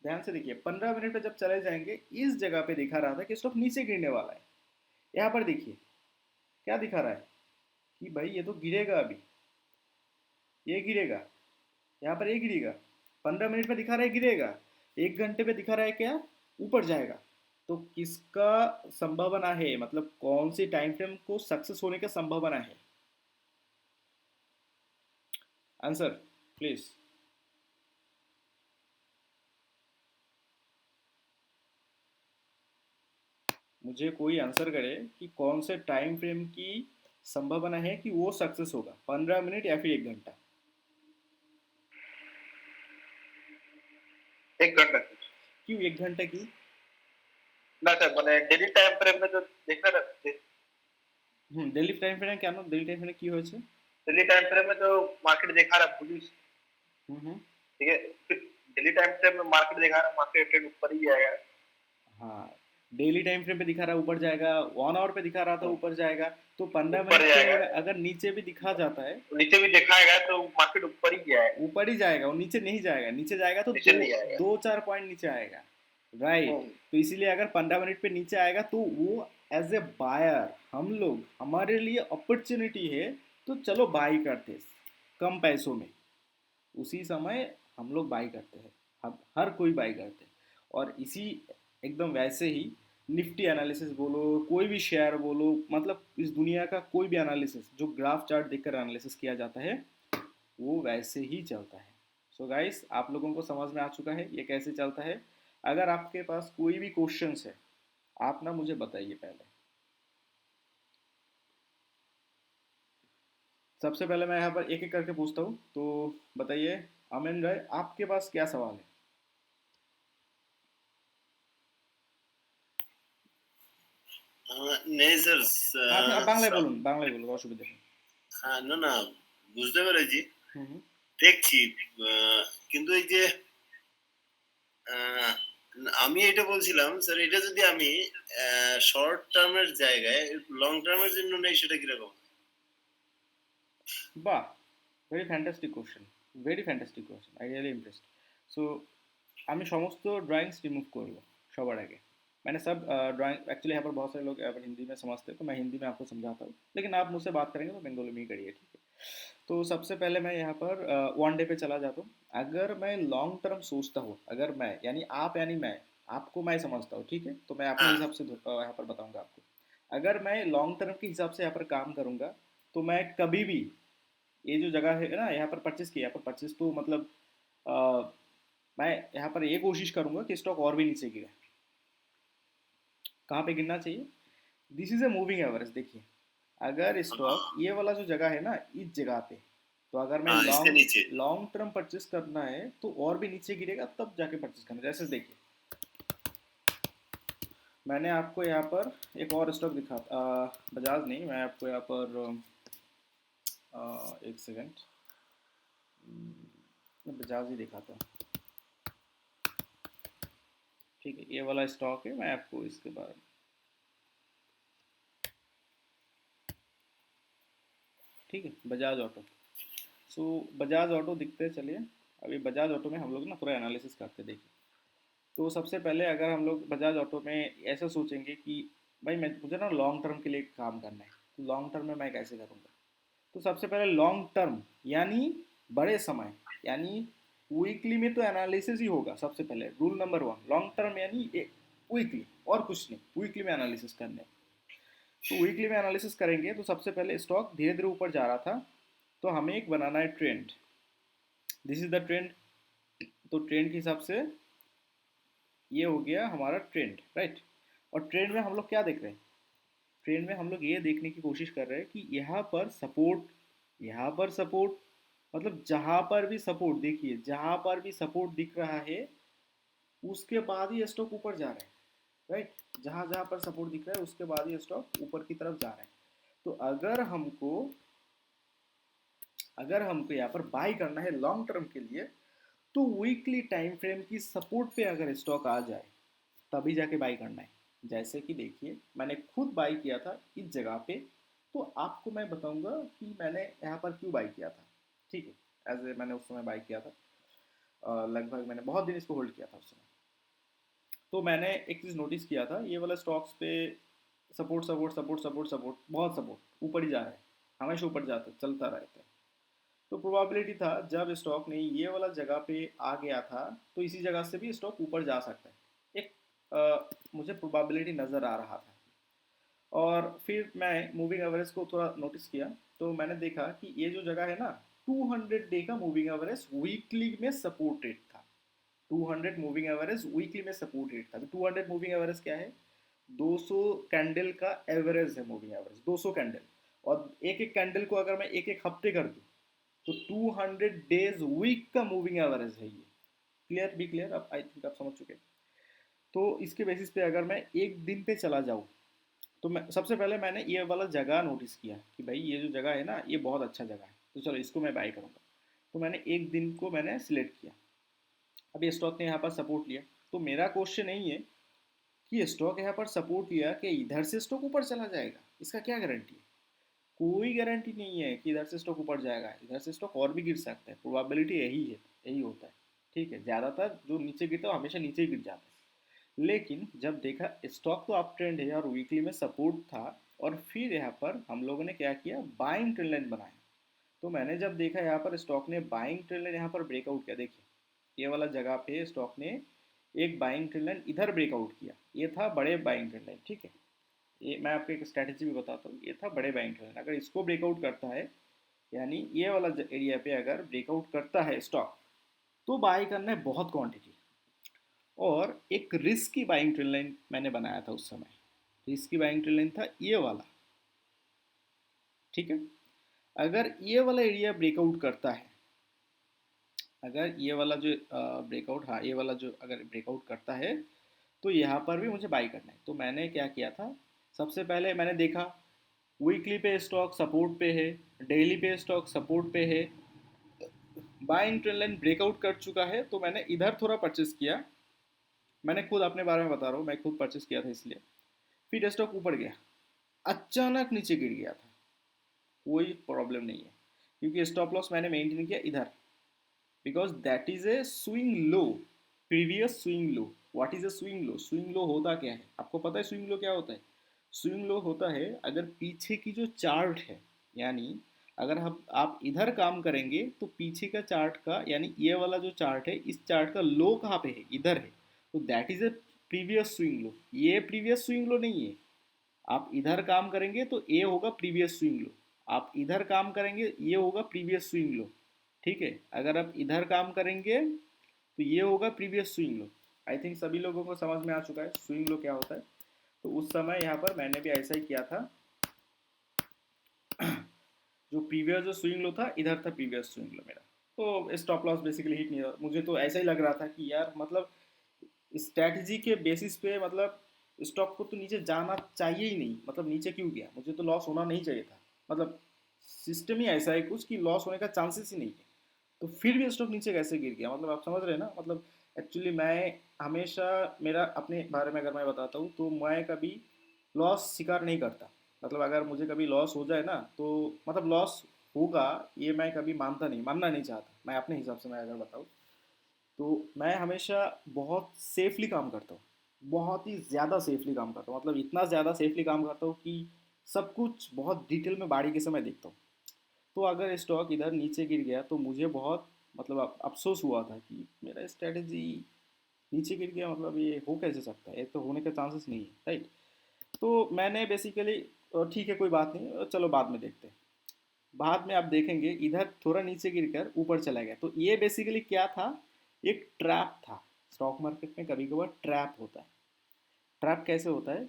ध्यान से देखिए, 15 मिनट पे जब चले जाएंगे इस जगह पे दिखा रहा था कि स्टॉक नीचे गिरने वाला है। यहाँ पर देखिए क्या दिखा रहा है कि भाई ये तो गिरेगा, अभी ये गिरेगा, यहाँ पर ये गिरेगा। 15 मिनट पे दिखा रहा है गिरेगा, एक घंटे पे दिखा रहा है क्या ऊपर जाएगा। तो किसका संभावना है, मतलब कौन सी टाइम फ्रेम को सक्सेस होने का संभावना है? Answer please. मुझे कोई आंसर करे कि कौन से टाइम फ्रेम की संभावना है कि वो सक्सेस होगा, 15 मिनट या फिर एक घंटा। 1 घंटा की। क्यों 1 घंटा क्यों? ना सर, मैंने डेली टाइम फ्रेम में जो देखना ना, डेली टाइम फ्रेम क्या ना, डेली टाइम फ्रेम की होय छे? डेली टाइम फ्रेम में जो मार्केट दिखा रहा है बुलिश, हम्म। ठीक है, फिर डेली टाइम फ्रेम में मार्केट दिखा रहा है मार्केट ट्रेंड ऊपर ही आएगा। हाँ, डेली टाइम फ्रेम पे दिखा रहा है ऊपर जाएगा, 1 आवर पे दिखा रहा था ऊपर जाएगा। तो पंद्रह ऊपर मिनट पे जाएगा, अगर नीचे भी दिखा जाता है, तो नीचे भी दिखाएगा तो मार्केट ऊपर ही जाएगा, ऊपर ही जाएगा, वो नीचे नहीं जाएगा। नीचे जाएगा तो नीचे दो नहीं आएगा। दो चार पॉइंट नीचे आएगा, राइट। तो इसीलिए अगर 15 मिनट पे नीचे आएगा तो वो एज ए बायर हम लोग, हमारे लिए अपॉर्चुनिटी है, तो चलो बाई करते कम पैसों में। उसी समय हम लोग बाई करते हैं, हम हर कोई बाई करते हैं। और इसी एकदम वैसे ही निफ्टी एनालिसिस बोलो, कोई भी शेयर बोलो, मतलब इस दुनिया का कोई भी एनालिसिस जो ग्राफ चार्ट देखकर एनालिसिस किया जाता है वो वैसे ही चलता है। सो गाइस, आप लोगों को समझ में आ चुका है ये कैसे चलता है। अगर आपके पास कोई भी क्वेश्चंस है आप ना मुझे बताइए पहले। सबसे पहले मैं यहाँ पर एक एक करके पूछता हूँ, तो बताइए अमेन राय, आपके पास क्या सवाल है? নেই স্যার। আপনি বাংলায় বলুন, বাংলায় বলুন, অসুবিধা নেই। হ্যাঁ, না না, বুঝতে পেরেছি, হুম হুম। দেখছি। কিন্তু এই যে আহ, আমি এটা বলছিলাম স্যার, এটা যদি আমি শর্ট টার্মের জায়গায় লং টার্মের জন্য নেই, সেটা কিরকম? বাহ, very fantastic question, very fantastic question, I really impressed. So আমি সমস্ত ড্राइंग्स रिमूव করব সবার आगे। मैंने सब ड्राइंग एक्चुअली, यहाँ पर बहुत सारे लोग यहाँ पर हिंदी में समझते हैं, तो मैं हिंदी में आपको समझाता हूँ, लेकिन आप मुझसे बात करेंगे तो बंगाली में ही करिए, ठीक है। तो सबसे पहले मैं यहाँ पर 1 डे पे चला जाता हूँ। अगर मैं लॉन्ग टर्म सोचता हूँ, अगर मैं यानी आप यानी मैं, आपको मैं समझता हूँ, ठीक है, तो मैं अपने হ্যাঁ। हिसाब से यहाँ पर बताऊँगा आपको। अगर मैं लॉन्ग टर्म के हिसाब से यहाँ पर काम करूँगा तो मैं कभी भी ये जो जगह है ना यहाँ पर परचेस किया, यहाँ पर परचेस तो मतलब अ, मैं यहाँ पर ये कोशिश करूँगा कि स्टॉक और भी नीचे गिरे। कहाँ पे गिरना चाहिए? This is a moving average. देखिए अगर स्टॉक ये वाला जो जगह है ना, इस जगह पे, तो अगर मैं हाँ, इसके लॉन्ग नीचे। लॉन्ग टर्म परचेस करना है तो और भी नीचे गिरेगा तब जाके परचेस करना है। जैसे देखिए, मैंने आपको यहाँ पर एक और स्टॉक दिखा, बजाज नहीं, मैं आपको यहाँ पर एक सेकंड, मैं बजाज ही दिखाता हूँ। ठीक है, ये वाला स्टॉक है, मैं आपको इसके बारे में, ठीक है, बजाज ऑटो। सो बजाज ऑटो दिखते हैं, चलिए अभी बजाज ऑटो में हम लोग ना थोड़ा एनालिसिस करते, देखिए। तो सबसे पहले अगर हम लोग बजाज ऑटो में ऐसा सोचेंगे कि भाई मैं मुझे ना लॉन्ग टर्म के लिए काम करना है, तो लॉन्ग टर्म में मैं कैसे करूँगा। तो सबसे पहले लॉन्ग टर्म यानी बड़े समय, यानी वीकली में तो एनालिसिस ही होगा सबसे पहले, रूल नंबर 1। लॉन्ग टर्म यानी वीकली, और कुछ नहीं, वीकली में एनालिसिस करने। तो वीकली में एनालिसिस करेंगे तो सबसे पहले स्टॉक धीरे धीरे ऊपर जा रहा था, तो हमें एक बनाना है trend. This is the trend. तो ट्रेंड के हिसाब से ये हो गया हमारा ट्रेंड, राइट। और ट्रेंड में हम लोग क्या देख रहे हैं, ट्रेंड में हम लोग ये देखने की कोशिश कर रहे हैं कि यहाँ पर सपोर्ट, यहाँ पर सपोर्ट, मतलब जहाँ पर भी सपोर्ट देखिए, जहाँ पर भी सपोर्ट दिख रहा है उसके बाद ही स्टॉक ऊपर जा रहा है, राइट। जहाँ जहाँ पर सपोर्ट दिख रहा है उसके बाद ही स्टॉक ऊपर की तरफ जा रहा है। तो अगर हमको यहाँ पर बाई करना है लॉन्ग टर्म के लिए, तो वीकली टाइम फ्रेम की सपोर्ट पे अगर स्टॉक आ जाए तभी जाके बाई करना है। जैसे कि देखिए, मैंने खुद बाई किया था इस जगह पे, तो आपको मैं बताऊंगा कि मैंने यहाँ पर क्यों बाई किया था, ठीक है। एज ए मैंने उस समय बाई किया था, लगभग मैंने बहुत दिन इसको होल्ड किया था उस समय। तो मैंने एक चीज़ नोटिस किया था, ये वाला स्टॉक्स पे support support support support support, बहुत सपोर्ट, ऊपर ही जा रहा है, हमेशा ऊपर जाता चलता रहता है। तो प्रोबेबिलिटी था जब स्टॉक ने ये वाला जगह पे आ गया था, तो इसी जगह से भी स्टॉक ऊपर जा सकता है, एक मुझे प्रोबेबिलिटी नज़र आ रहा था। और फिर मैं मूविंग एवरेज को थोड़ा नोटिस किया, तो मैंने देखा कि ये जो जगह है ना, 200 डे का मूविंग एवरेज वीकली में सपोर्ट रेट था। 200 मूविंग एवरेज वीकली में सपोर्ट रेट था। तो 200 मूविंग एवरेज क्या है, 200 कैंडल का एवरेज है मूविंग एवरेज, 200 कैंडल। और एक एक कैंडल को अगर मैं एक एक हफ्ते कर दूँ तो 200 डेज वीक का मूविंग एवरेज है ये। क्लियर, बी क्लियर, अब आई थिंक आप समझ चुके हैं। तो इसके बेसिस पे अगर मैं एक दिन पे चला जाऊँ, तो मैं सबसे पहले मैंने ये वाला जगह नोटिस किया कि भाई ये जो जगह है ना, ये बहुत अच्छा जगह है, तो चलो इसको मैं बाई करूँगा। तो मैंने एक दिन को मैंने सिलेक्ट किया। अब ये स्टॉक ने यहाँ पर सपोर्ट लिया, तो मेरा क्वेश्चन नहीं है कि स्टॉक यहाँ पर सपोर्ट लिया कि इधर से स्टॉक ऊपर चला जाएगा, इसका क्या गारंटी है। कोई गारंटी नहीं है कि इधर से स्टॉक ऊपर जाएगा, इधर से स्टॉक और भी गिर सकता है, प्रोबेबिलिटी यही है, यही होता है, ठीक है। ज़्यादातर जो नीचे गिरता है हमेशा नीचे ही गिर जाता है। लेकिन जब देखा स्टॉक तो अप ट्रेंड है और वीकली में सपोर्ट था, और फिर यहाँ पर हम लोगों ने क्या किया, बाइंग ट्रेंड लाइन बनाया। तो मैंने जब देखा यहाँ पर स्टॉक ने बाइंग ट्रेंड लाइन यहाँ पर ब्रेकआउट किया, देखिए ये वाला जगह पे स्टॉक ने एक बाइंग ट्रेंड लाइन इधर ब्रेकआउट किया, ये था बड़े बाइंग ट्रेंड लाइन, ठीक है। ये मैं आपको एक स्ट्रैटेजी भी बताता हूँ, ये था बड़े बाइंग ट्रेंड लाइन। अगर इसको ब्रेकआउट करता है, यानी ये वाला एरिया पे अगर ब्रेकआउट करता है स्टॉक, तो बाई करना है बहुत क्वांटिटी। और एक रिस्क की बाइंग ट्रेंड लाइन मैंने बनाया था उस समय, रिस्क की बाइंग ट्रेंड लाइन था ये वाला, ठीक है। अगर ये वाला एरिया ब्रेकआउट करता है, अगर ये वाला जो ब्रेकआउट, हाँ ये वाला जो अगर ब्रेकआउट करता है, तो यहाँ पर भी मुझे बाई करना है। तो मैंने क्या किया था, सबसे पहले मैंने देखा वीकली पे स्टॉक सपोर्ट पे है, डेली पे स्टॉक सपोर्ट पे है, बाइंग ट्रेंड लाइन ब्रेकआउट कर चुका है, तो मैंने इधर थोड़ा परचेस किया। मैंने खुद अपने बारे में बता रहा हूँ, मैं खुद परचेस किया था इसलिए। फिर स्टॉक ऊपर गया, अचानक नीचे गिर गया था, कोई प्रॉब्लम नहीं है, क्योंकि स्टॉप लॉस मैंने मेंटेन किया इधर, because that is a swing low, previous swing low. What is a swing low, swing low होता क्या है, आपको पता है स्विंग लो क्या होता है। स्विंग लो होता है अगर पीछे की जो चार्ट है, यानी अगर हम आप इधर काम करेंगे तो पीछे का चार्ट का, यानी ये वाला जो चार्ट है, इस चार्ट का लो कहाँ पे है, इधर है, तो that is A previous swing low. ये प्रीवियस स्विंग लो नहीं है। आप इधर काम करेंगे तो ये होगा प्रीवियस स्विंग लो, आप इधर काम करेंगे ये होगा प्रीवियस स्विंग लो, ठीक है। अगर आप इधर काम करेंगे तो ये होगा previous swing low. I think सभी लोगों को समझ में आ चुका है स्विंग लो क्या होता है। तो उस समय यहाँ पर मैंने भी ऐसा ही किया था, जो प्रीवियस जो स्विंग लो था इधर था प्रीवियस स्विंग लो मेरा, तो स्टॉप लॉस बेसिकली हिट नहीं हुआ। मुझे तो ऐसा ही लग रहा था कि यार मतलब स्ट्रैटेजी के बेसिस पे मतलब स्टॉक को तो नीचे जाना चाहिए ही नहीं, मतलब नीचे क्यों गया, मुझे तो लॉस होना नहीं चाहिए था, मतलब सिस्टम ही ऐसा है कुछ कि लॉस होने का चांसेस ही नहीं है। तो फिर भी स्टॉक नीचे कैसे गिर गया, मतलब आप समझ रहे हैं ना, मतलब एक्चुअली मैं हमेशा, मेरा अपने बारे में अगर मैं बताता हूँ तो मैं कभी लॉस स्वीकार नहीं करता, मतलब अगर मुझे कभी लॉस हो जाए ना तो मतलब लॉस होगा ये मैं कभी मानना नहीं चाहता, मैं अपने हिसाब से मैं अगर बताऊँ तो मैं हमेशा बहुत सेफली काम करता हूँ, बहुत ही ज़्यादा सेफली काम करता हूँ, मतलब इतना ज़्यादा सेफली काम करता हूँ कि सब कुछ बहुत डिटेल में बारीकी से मैं देखता हूँ। तो अगर स्टॉक इधर नीचे गिर गया तो मुझे बहुत मतलब अफसोस हुआ था कि मेरा स्ट्रेटेजी नीचे गिर गया, मतलब ये हो कैसे सकता है, ये तो होने का चांसेस नहीं है, राइट। तो मैंने बेसिकली ठीक है कोई बात नहीं, चलो बाद में देखते हैं। बाद में आप देखेंगे इधर थोड़ा नीचे गिरकर ऊपर चला गया, तो ये बेसिकली क्या था, एक ट्रैप था। स्टॉक मार्केट में कभी कभार ट्रैप होता है। ट्रैप कैसे होता है,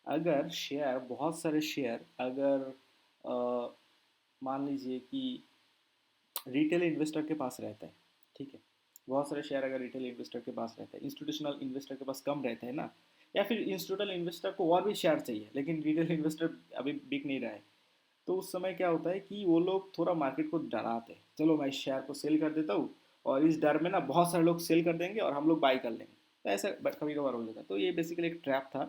अगर शेयर, बहुत सारे शेयर अगर अ, मान लीजिए कि रिटेल इन्वेस्टर के पास रहता है, ठीक है, बहुत सारे शेयर अगर रिटेल इन्वेस्टर के पास रहता है, इंस्टीट्यूशनल इन्वेस्टर के पास कम रहता है ना, या फिर इंस्टीट्यूशनल इन्वेस्टर को और भी शेयर चाहिए लेकिन रिटेल इन्वेस्टर अभी बिक नहीं रहा है, तो उस समय क्या होता है कि वो लोग थोड़ा मार्केट को डराते हैं, चलो मैं इस शेयर को सेल कर देता हूँ और इस डर में ना बहुत सारे लोग सेल कर देंगे और हम लोग बाई कर लेंगे, तो ऐसा कभी कभार हो जाता है। तो ये बेसिकली एक ट्रैप था।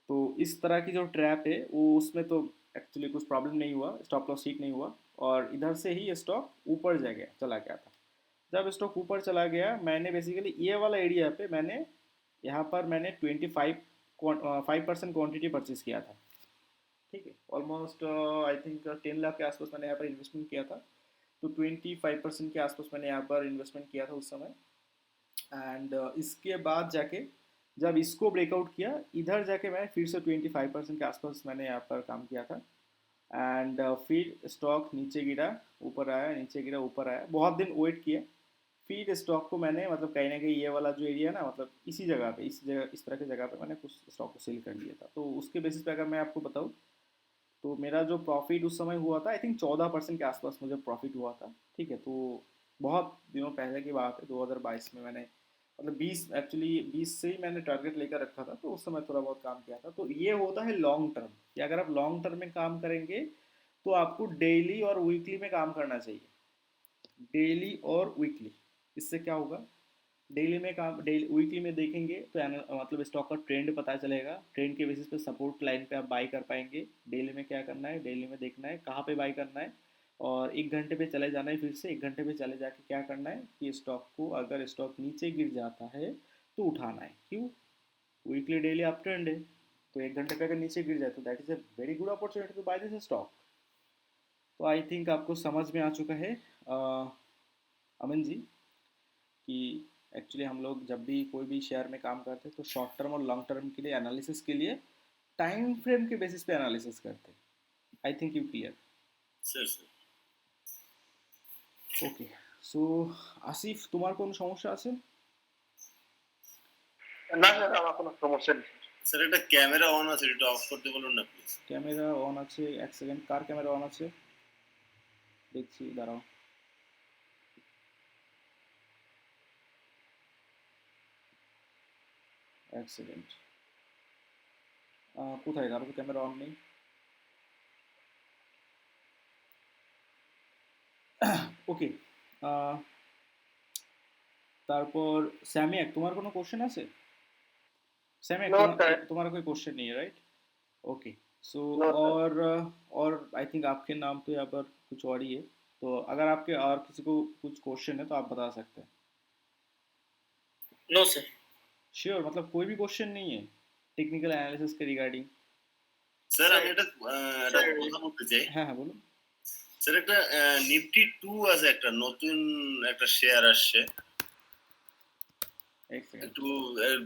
तो इस तरह की जो ट्रैप है वो उसमें तो एक्चुअली कुछ प्रॉब्लम नहीं हुआ, स्टॉप लॉस हिट नहीं हुआ और इधर से ही स्टॉक ऊपर जा गया, चला गया था। जब स्टॉक ऊपर चला गया मैंने बेसिकली ये वाला एरिया पे मैंने, यहाँ पर मैंने 5% क्वान्टिटी परचेज किया था, ठीक है, ऑलमोस्ट आई थिंक 10 लाख के आसपास मैंने यहाँ पर इन्वेस्टमेंट किया था। तो 25% के आसपास मैंने यहाँ पर इन्वेस्टमेंट किया था उस समय। एंड इसके बाद जाके जब इसको ब्रेकआउट किया इधर जाके मैं फिर से 25% के आसपास मैंने यहाँ पर काम किया था। एंड फिर स्टॉक नीचे गिरा, ऊपर आया, नीचे गिरा, ऊपर आया, बहुत दिन वेट किया, फिर स्टॉक को मैंने मतलब कहीं ना कहीं ये वाला जो एरिया है ना, मतलब इसी जगह पे, इस जगह, इस तरह की जगह पे मैंने कुछ स्टॉक को सेल कर लिया था। तो उसके बेसिस पे अगर मैं आपको बताऊँ तो मेरा जो प्रॉफिट उस समय हुआ था आई थिंक 14% के आसपास मुझे प्रॉफिट हुआ था, ठीक है। तो बहुत दिनों पहले की बात है, 2022 में मैंने मतलब 20 से ही मैंने टारगेट लेकर रखा था, तो उस समय थोड़ा बहुत काम किया था। तो ये होता है लॉन्ग टर्म, कि अगर आप लॉन्ग टर्म में काम करेंगे तो आपको डेली और वीकली में काम करना चाहिए, डेली और वीकली। इससे क्या होगा, डेली में काम, डेली वीकली में देखेंगे तो मतलब स्टॉक का ट्रेंड पता चलेगा, ट्रेंड के बेसिस पे सपोर्ट लाइन पे आप बाई कर पाएंगे। डेली में क्या करना है, डेली में देखना है कहाँ पे बाई करना है, और 1 घंटे पे चले जाना है, फिर से 1 घंटे पे चले जाके क्या करना है कि स्टॉक को, अगर स्टॉक नीचे गिर जाता है तो उठाना है। क्यों, वीकली डेली अप ट्रेंड है, तो 1 घंटे पे अगर नीचे गिर जाए तो that is a very good opportunity to buy this stock. तो आई थिंक आपको समझ में आ चुका है अमन जी कि एक्चुअली हम लोग जब भी कोई भी शेयर में काम करते हैं तो शॉर्ट टर्म और लॉन्ग टर्म के लिए एनालिसिस के लिए टाइम फ्रेम के बेसिस पे एनालिसिस करते हैं। I think you clear. Sir sir okay, so Asif তোমার কোনো সমস্যা আছে? না স্যার আমার কোনো সমস্যা নেই। স্যার একটা ক্যামেরা অন আছে, এটা অফ করতে বলুন না প্লিজ। ক্যামেরা অন আছে, এক সেকেন্ড, কার ক্যামেরা অন আছে দেখছি, দাঁড়াও। এক সেকেন্ড, কোথায়, কারো তো ক্যামেরা অন নেই। ওকে, তারপর স্যামিয়াক তোমার কোনো কোশ্চেন আছে? Syamik no sir. तुम्हारा कोई क्वेश्चन नहीं है, right? Okay, so no sir. और आई थिंक आपके नाम तो यहाँ पर कुछ और ही है, तो अगर आपके और किसी को कुछ क्वेश्चन है तो आप बता सकते हैं। No sir. श्योर, मतलब कोई भी क्वेश्चन नहीं है टेक्निकल एनालिसिस के रिगार्डिंग? স্যার আমি একটা একটা স্যার কথা বলতে চাই। হ্যাঁ হ্যাঁ বলুন। স্যার একটা নিফটি 2 আছে, একটা নতুন একটা শেয়ার আসছে, एक सेकेंड, একটু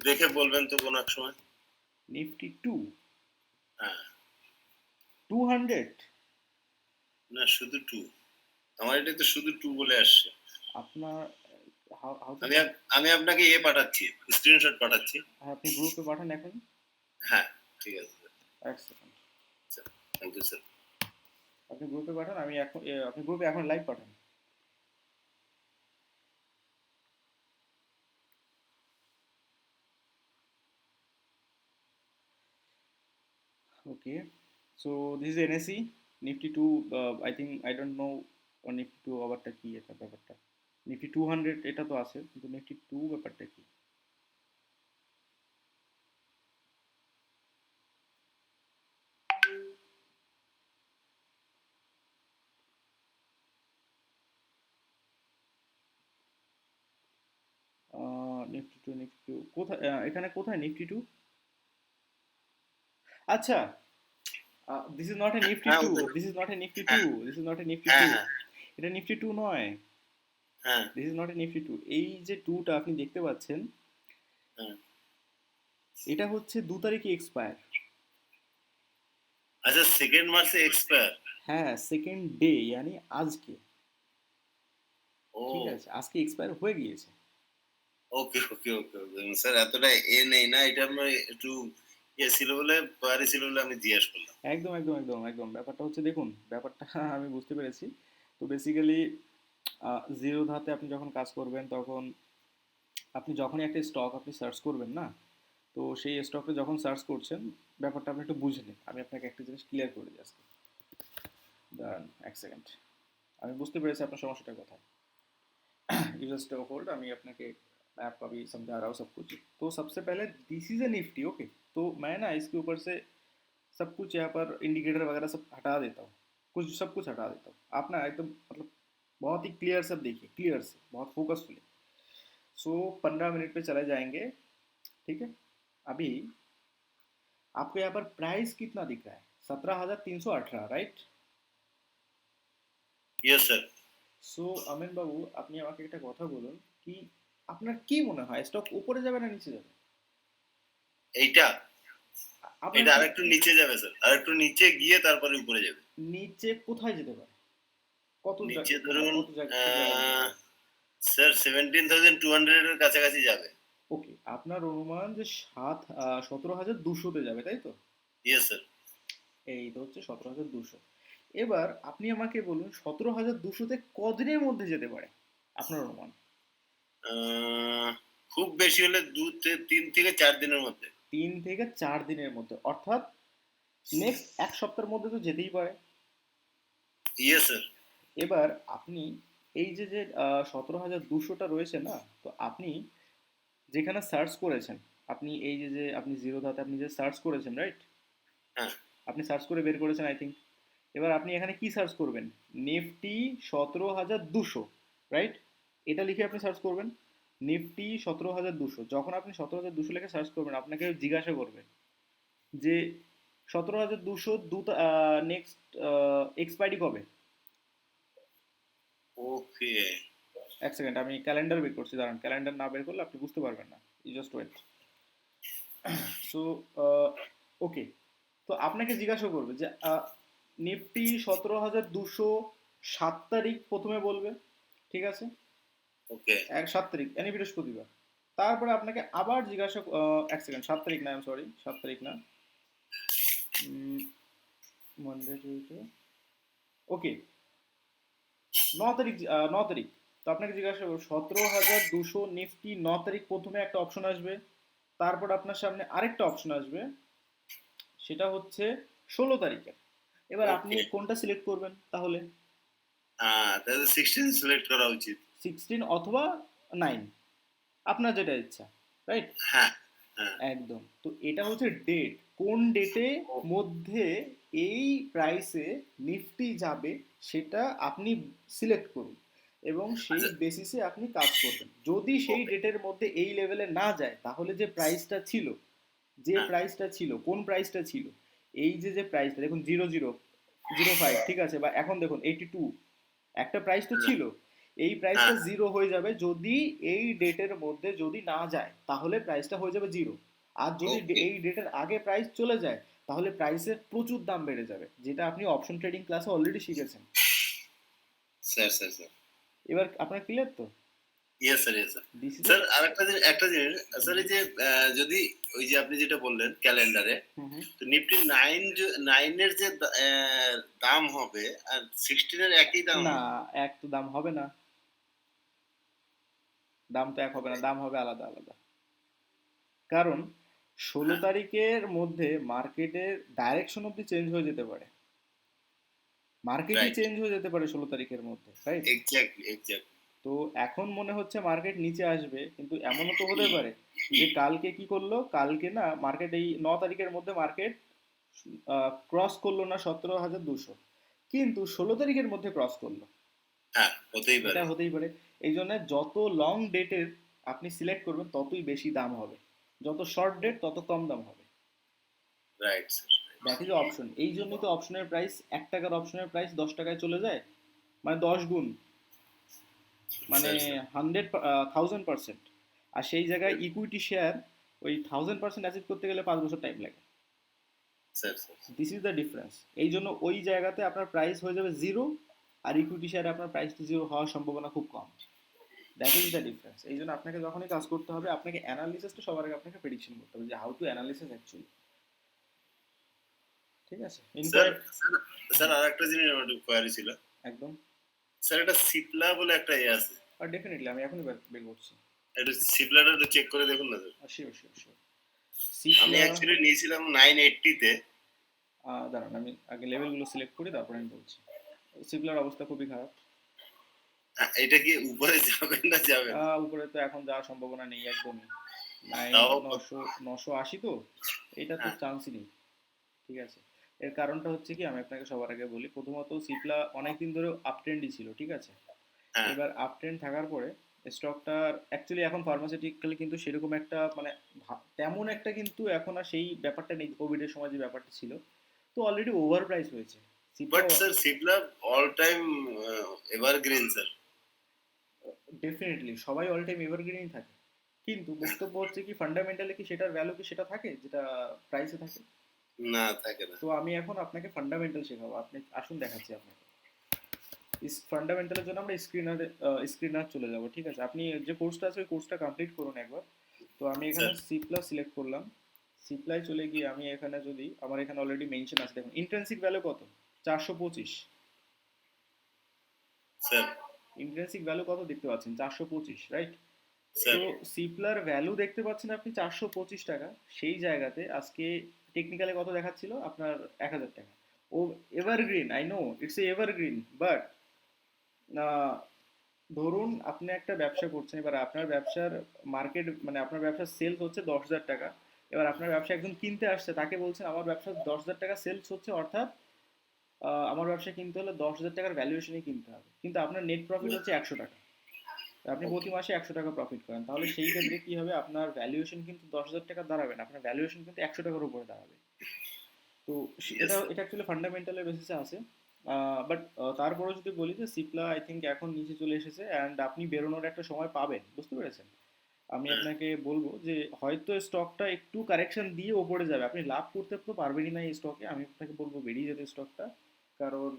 দেখে বলবেন তো কোন এক সময়। निफ्टी 2, হ্যাঁ, 200 না শুধু 2, আমার এটা তো শুধু 2 বলে আসছে। আপনার হাউ টু, আমি আপনাকে পাঠাচ্ছি, স্ক্রিনশট পাঠাচ্ছি। আপনি গ্রুপে পাঠান এখন। হ্যাঁ, ঠিক আছে স্যার। এক সেকেন্ড। Thank you sir. আপনি গ্রুপে পাঠান, আমি এখন আপনি গ্রুপে এখন লাইভ পাঠান। Okay, so this is NSE Nifty 2. I think I don't know Nifty 2 ব্যাপারটা কি, এটা ব্যাপারটা Nifty 200 এটা তো আছে, কিন্তু Nifty 2 ব্যাপারটা কি? Nifty 2, Nifty 2 কোথায়? এখানে কোথায় Nifty 2? আচ্ছা, this is not a Nifty হ্যাঁ 2, ওদের this is not a Nifty হ্যাঁ 2, this is not a Nifty হ্যাঁ 2, হ্যাঁ এটা Nifty 2 নয়, হ্যাঁ this is not a Nifty 2। এই যে 2টা আপনি দেখতে পাচ্ছেন, হ্যাঁ। এটা হচ্ছে 2 তারিখে এক্সপায়ার। আচ্ছা, 2 মার্চে এক্সপায়ার। হ্যাঁ, সেকেন্ড ডে यानी আজকে, ও ঠিক আছে, আজকে এক্সপায়ার হয়ে গিয়েছে। ওকে ওকে ওকে ওকে স্যার, এতটা নেই না, এটা আমার একটু ছিল বলে পারি ছিল বলে আমি জিজ্ঞেস করলাম। একদম একদম একদম একদম, ব্যাপারটা হচ্ছে দেখুন, ব্যাপারটা আমি বুঝতে পেরেছি। তো বেসিক্যালি জিরো ধাতে আপনি যখন কাজ করবেন, তখন আপনি যখনই একটা স্টক আপনি সার্চ করবেন না, তো সেই স্টকটা যখন সার্চ করছেন, ব্যাপারটা আপনি একটু বুঝে নিন। আমি আপনাকে একটা জিনিস ক্লিয়ার করে দিই আজকে, দাঁড়ান এক সেকেন্ড, আমি বুঝতে পেরেছি আপনার সমস্যাটা কোথায়। यू जस्ट होल्ड, আমি আপনাকে मैप अभी समझा रहा हूँ सब कुछ। तो सबसे पहले this is A Nifty, okay. तो मैं ना इसके ऊपर से सब कुछ यहाँ पर इंडिकेटर वगैरह सब हटा देता हूँ, कुछ सब कुछ हटा देता हूँ। आप ना एकदम मतलब बहुत ही क्लियर सब देखिए, क्लियर से बहुत फोकसफुली। सो 15 मिनट पे चले जाएंगे, ठीक है। अभी आपको यहाँ पर प्राइस कितना दिख रहा है? 17,318, राइट? Yes sir. সো আমিন বাবু, আপনি আমাকে একটা কথা বলুন, কি আপনার কি মনে হয় স্টক উপরে যাবে না নিচে যাবে? এইটা আপনার এটা কি আরেকটু নিচে যাবে স্যার, আরেকটু নিচে গিয়ে তারপরে উপরে যাবে। নিচে কোথায় যেতে পারে? কত নিচে হ্যাঁ, ধরুন কত জায়গা কোন জায়গায় যেতে পারে? স্যার 17,200 এর কাছাকাছি যাবে। ওকে, আপনার অনুমান যে 17,200-তে যাবে, তাই তো? Yes sir. এই তো হচ্ছে 17,200। এবার আপনি আমাকে বলুন 17,200-তে কদিনের মধ্যে যেতে পারে আপনার অনুমান? খুব বেশি হলে 3 থেকে 4 দিনের মধ্যে। 3 থেকে 4 দিনের মধ্যে, অর্থাৎ নেক্সট এক সপ্তাহের মধ্যে তো যেতেই পারে। Yes sir. এবার আপনি এই যে যে 17,200টা রয়েছে না, তো আপনি যেখানে সার্চ করেছেন, আপনি এই যে যে আপনি জিরো ধাতে আপনি যে সার্চ করেছেন, রাইট? হ্যাঁ আপনি সার্চ করে বের করেছেন আই থিঙ্ক। এবার আপনি এখানে কি সার্চ করবেন? Nifty 17,200, right? এটা লিখে আপনি সার্চ করবেন, নিফটি 17,200। যখন আপনি 17,200 লিখে সার্চ করবেন, আপনাকে জিজ্ঞাসা করবে যে 17,200 নেক্সট এক্সপায়ারি কবে? ওকে। এক সেকেন্ড, আমি ক্যালেন্ডার বের করছি, দাঁড়ান। ক্যালেন্ডার না বের করলে আপনি বুঝতে পারবেন না, you just wait. So okay, তো আপনাকে জিজ্ঞাসা করবে যে নিফটি 17,200 7 তারিখ প্রথমে বলবে, ঠিক আছে? ওকে 7 তারিখ এনি বৃহস্পতিবার। তারপরে আপনাকে আবার জিজ্ঞাসা এক সেকেন্ড, 7 তারিখ না, সরি 7 তারিখ না, মানডে টিউসডে, ওকে 9 তারিখ, 9 তারিখ। তো আপনাকে জিজ্ঞাসা করবো 17,200 নিফটি 9 তারিখ প্রথমে একটা অপশন আসবে, তারপর আপনার সামনে আরেকটা অপশন আসবে, সেটা হচ্ছে 16 তারিখে। এবার আপনি ওকে। কোনটা সিলেক্ট করবেন তাহলে? তাহলে 16 সিলেক্ট করা উচিত। 16 অথবা 9, আপনার যেটা ইচ্ছা, রাইট? হ্যাঁ হ্যাঁ। একদম। তো এটা হচ্ছে ডেট, কোন ডেটে মধ্যে এই প্রাইসে নিফটি যাবে সেটা আপনি সিলেক্ট করুন, এবং সেই আচ্ছা বেসিসে আপনি কাজ করবেন। যদি সেই ওকে। ডেটের মধ্যে এই লেভেলে না যায়, তাহলে যে প্রাইসটা ছিল, যে হ্যাঁ প্রাইসটা ছিল, কোন প্রাইসটা ছিল, এই যে যে প্রাইসটা দেখুন 0005, ঠিক আছে, বা এখন দেখুন 82, একটা প্রাইস তো হ্যাঁ ছিল, এই প্রাইসটা হ্যাঁ। জিরো হয়ে যাবে যদি এই ডেটের মধ্যে যদি না যায়, তাহলে প্রাইসটা হয়ে যাবে জিরো। আর যদি ওকে এই ডেটের আগে প্রাইস চলে যায়, তাহলে প্রাইসের প্রচুর দাম বেড়ে যাবে, যেটা আপনি অপশন ট্রেডিং ক্লাসে অলরেডি শিখেছেন। Sir sir sir. এবার আপনার ক্লিয়ার তো? Yes sir, yes sir. This is sir একটা জিনিস স্যার, এই যে যদি ওই যে আপনি যেটা বললেন ক্যালেন্ডারে, তো নিফটি 9 এর যে দাম হবে আর 16 এর একই দাম না, হবে? এক তো দাম হবে না, দাম তো এক হবে না, দাম হবে আলাদা আলাদা। কারণ 16 তারিখের মধ্যে মার্কেটের ডাইরেকশন অব্দি চেঞ্জ হয়ে যেতে পারে, মার্কেটই রাইট, চেঞ্জ হয়ে যেতে পারে 16 তারিখের মধ্যে, রাইট? Exactly, exactly. তো এখন মনে হচ্ছে মার্কেট নিচে আসবে, কিন্তু এমনও তো হতে পারে যে কালকে কি করলো, কালকে না মার্কেট এই 9 তারিখের মধ্যে মার্কেট ক্রস করলো না 17,200, কিন্তু 16 তারিখের মধ্যে ক্রস করলো। হ্যাঁ, হতেই এটা পারে। হতেই পারে। এই জন্য যত লং ডেটের আপনি সিলেক্ট করবেন ততই বেশি দাম হবে, যত শর্ট ডেট তত কম দাম হবে। Right sir. That is option. এই জন্যই তো অপশনের প্রাইস, 1 টাকার অপশনের প্রাইস 10 টাকায় চলে যায়, মানে 10 গুণ, মানে স্যার, স্যার, 1000%। আর সেই জায়গায় ইকুইটি শেয়ার ওই 1000% অ্যাচিভ করতে গেলে 5 বছর টাইম লাগে। Sir, sir. This is the difference. এই জন্য ওই জায়গাতে আপনার প্রাইস হয়ে যাবে জিরো, আর ইকুইটি শেয়ারে আপনার প্রাইস তো জিরো হওয়ার সম্ভাবনা খুব কম। That is the difference. এই জন্য আপনাকে যখনই কাজ করতে হবে, আপনাকে অ্যানালিসিসটা সবার আগে আপনাকে প্রেডিকশন করতে হবে, যে হাউ টু অ্যানালিসিস অ্যাকচুয়ালি। ঠিক আছে, স্যার, ইনকোয়ারি। স্যার, স্যার আর একটা জিনিস আমার একটু কোয়ারি ছিল। একদম। স্যার, এটা সিপলা বলে একটা ইয়ে আছে, আর ডেফিনেটলি আমি এখনই বের করছি। একটু সিপলাটা একটু চেক করে দেখুন না স্যার। Sure sure sure. আমি সিপলা, অ্যাকচুয়ালি নিয়েছিলাম 980 তে। দাঁড়ান আমি আগে লেভেলগুলো সিলেক্ট করি, তারপর আমি বলছি। সিপলার অবস্থা খুবই খারাপ। এটা কি উপরে যাবে না যাবে না? উপরে তো এখন যাওয়ার সম্ভাবনা নেই একদমই। তাও 980 তো, এটা তো হ্যাঁ, চান্সই নেই। ঠিক আছে। এর কারণটা হচ্ছে কি, আমি আপনাকে সবার আগে বলি, প্রথমত সিপলা অনেকদিন ধরে আপ ট্রেন্ডই ছিল, ঠিক আছে। হ্যাঁ। এবার আপ ট্রেন্ড থাকার পরে স্টকটার অ্যাকচুয়ালি এখন ফার্মাসিউটিক্যালি কিন্তু সেরকম একটা মানে তেমন একটা কিন্তু এখন আর সেই ব্যাপারটা নেই, কোভিডের সময় যে ব্যাপারটা ছিল। তো অলরেডি ওভার প্রাইস হয়েছে Cipla. But sir, Cipla all time evergreen sir. Definitely সবাই অল টাইম এভারগ্রিনই থাকে, কিন্তু বক্তব্য হচ্ছে কি, ফান্ডামেন্টালি কি সেটার ভ্যালু কি সেটা থাকে যেটা প্রাইসে থাকে? না, থাকে না। তো আমি এখন আপনাকে ফান্ডামেন্টাল শেখাবো, আপনি আসুন দেখাচ্ছি আপনাকে। ফান্ডামেন্টালের জন্য আমরা স্ক্রিনার চলে যাব, ঠিক আছে। আপনি যে কোর্সটা আছে ওই কোর্সটা কমপ্লিট করুন একবার। তো আমি এখানে স্যার, সি প্লাস সিলেক্ট করলাম। সি প্লাই চলে গিয়ে আমি এখানে যদি, আমার এখানে অলরেডি মেনশন আছে, দেখুন ইন্ট্রিনসিক ভ্যালু কত, 425। স্যার, ইন্ট্রিনসিক ভ্যালু কত দেখতে পাচ্ছেন, 425, রাইট? তো স্যার। সিপ্লার ভ্যালু দেখতে পাচ্ছেন আপনি 425 টাকা। সেই জায়গাতে আজকে টেকনিক্যালি কত দেখাচ্ছিল আপনার, 1000 টাকা। ও evergreen, I know it's a evergreen, but ধরুন আপনি একটা ব্যবসা করছেন, এবার আপনার ব্যবসার মার্কেট মানে আপনার ব্যবসার সেলস হচ্ছে 10,000 টাকা। এবার আপনার ব্যবসা একজন কিনতে আসছে, তাকে বলছেন আমার ব্যবসা 10,000 টাকা সেলস হচ্ছে, অর্থাৎ আমার ব্যবসা কিনতে হলে 10,000 টাকার ভ্যালুয়েশনে কিনতে হবে, কিন্তু আপনার নেট প্রফিট হচ্ছে 100 টাকা। আপনি প্রতি মাসে 100 টাকা প্রফিট করেন, তাহলে সেই ক্ষেত্রে কি হবে, আপনার ভ্যালুয়েশন কিন্তু 10,000 টাকা দাঁড়াবে না, আপনার ভ্যালুয়েশন কিন্তু 100 টাকার উপরে দাঁড়াবে। তো ইয়েস এটা স্যার। এটা অ্যাকচুয়ালি ফান্ডামেন্টালের বেসিসে আছে। বাট তারপরেও যদি বলি যে সিপলা আই থিঙ্ক এখন নিচে চলে এসেছে, অ্যান্ড আপনি বেরোনোর একটা সময় পাবেন, বুঝতে পেরেছেন? আমি হ্যাঁ। আপনাকে বলবো যে হয়তো স্টকটা একটু কারেকশন দিয়ে ওপরে যাবে, আপনি লাভ করতে তো পারবেনই না এই স্টকে, আমি আপনাকে বলবো বেরিয়ে যেতে স্টকটা। কারণ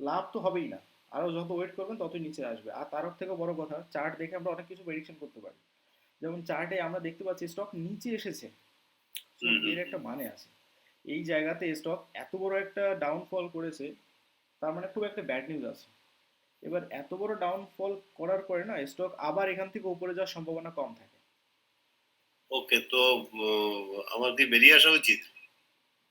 লাভ তো হবেই না, আরও যত ওয়েট করবেন ততই নিচে আসবে। আর তার থেকে বড় কথা, চার্ট দেখে আমরা অনেক কিছু প্রেডিকশন করতে পারি। যেমন চার্টে আমরা দেখতে পাচ্ছি স্টক নিচে এসেছে, সো হুম, হুম। এর একটা মানে আছে। এই জায়গাতে স্টক এত বড় একটা ডাউনফল করেছে, তার মানে খুব একটা ব্যাড নিউজ আছে। এবার এত বড় ডাউনফল করার পরে না স্টক আবার এখান থেকে উপরে যাওয়ার সম্ভাবনা কম থাকে। ওকে, তো আমার কি বেরিয়ে আসা উচিত?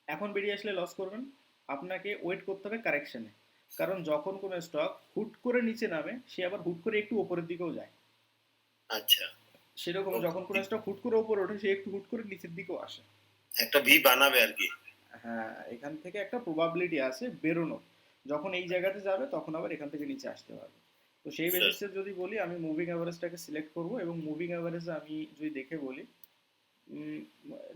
এখন বেরিয়ে আসলে লস করবেন, আপনাকে ওয়েট করতে হবে কারেকশনে। কারণ যখন কোনো স্টক হুট করে নিচে নামে, সে আবার হুট করে একটু উপরের দিকেও যায়। আচ্ছা। সেরকম যখন কোনো ওকে, স্টক হুট করে উপরে ওঠে, সে একটু হুট করে নিচের দিকেও আসে। একটা ভি বানাবে আর কি। হ্যাঁ, এখান থেকে একটা প্রবাবিলিটি আছে বেরোনোর। যখন এই জায়গাতে যাবে তখন আবার এখান থেকে নিচে আসতে পারবে। তো সেই স্যার। বেসিসে যদি বলি, আমি মুভিং অ্যাভারেজটাকে সিলেক্ট করব, এবং মুভিং অ্যাভারেজে আমি যদি দেখে বলি,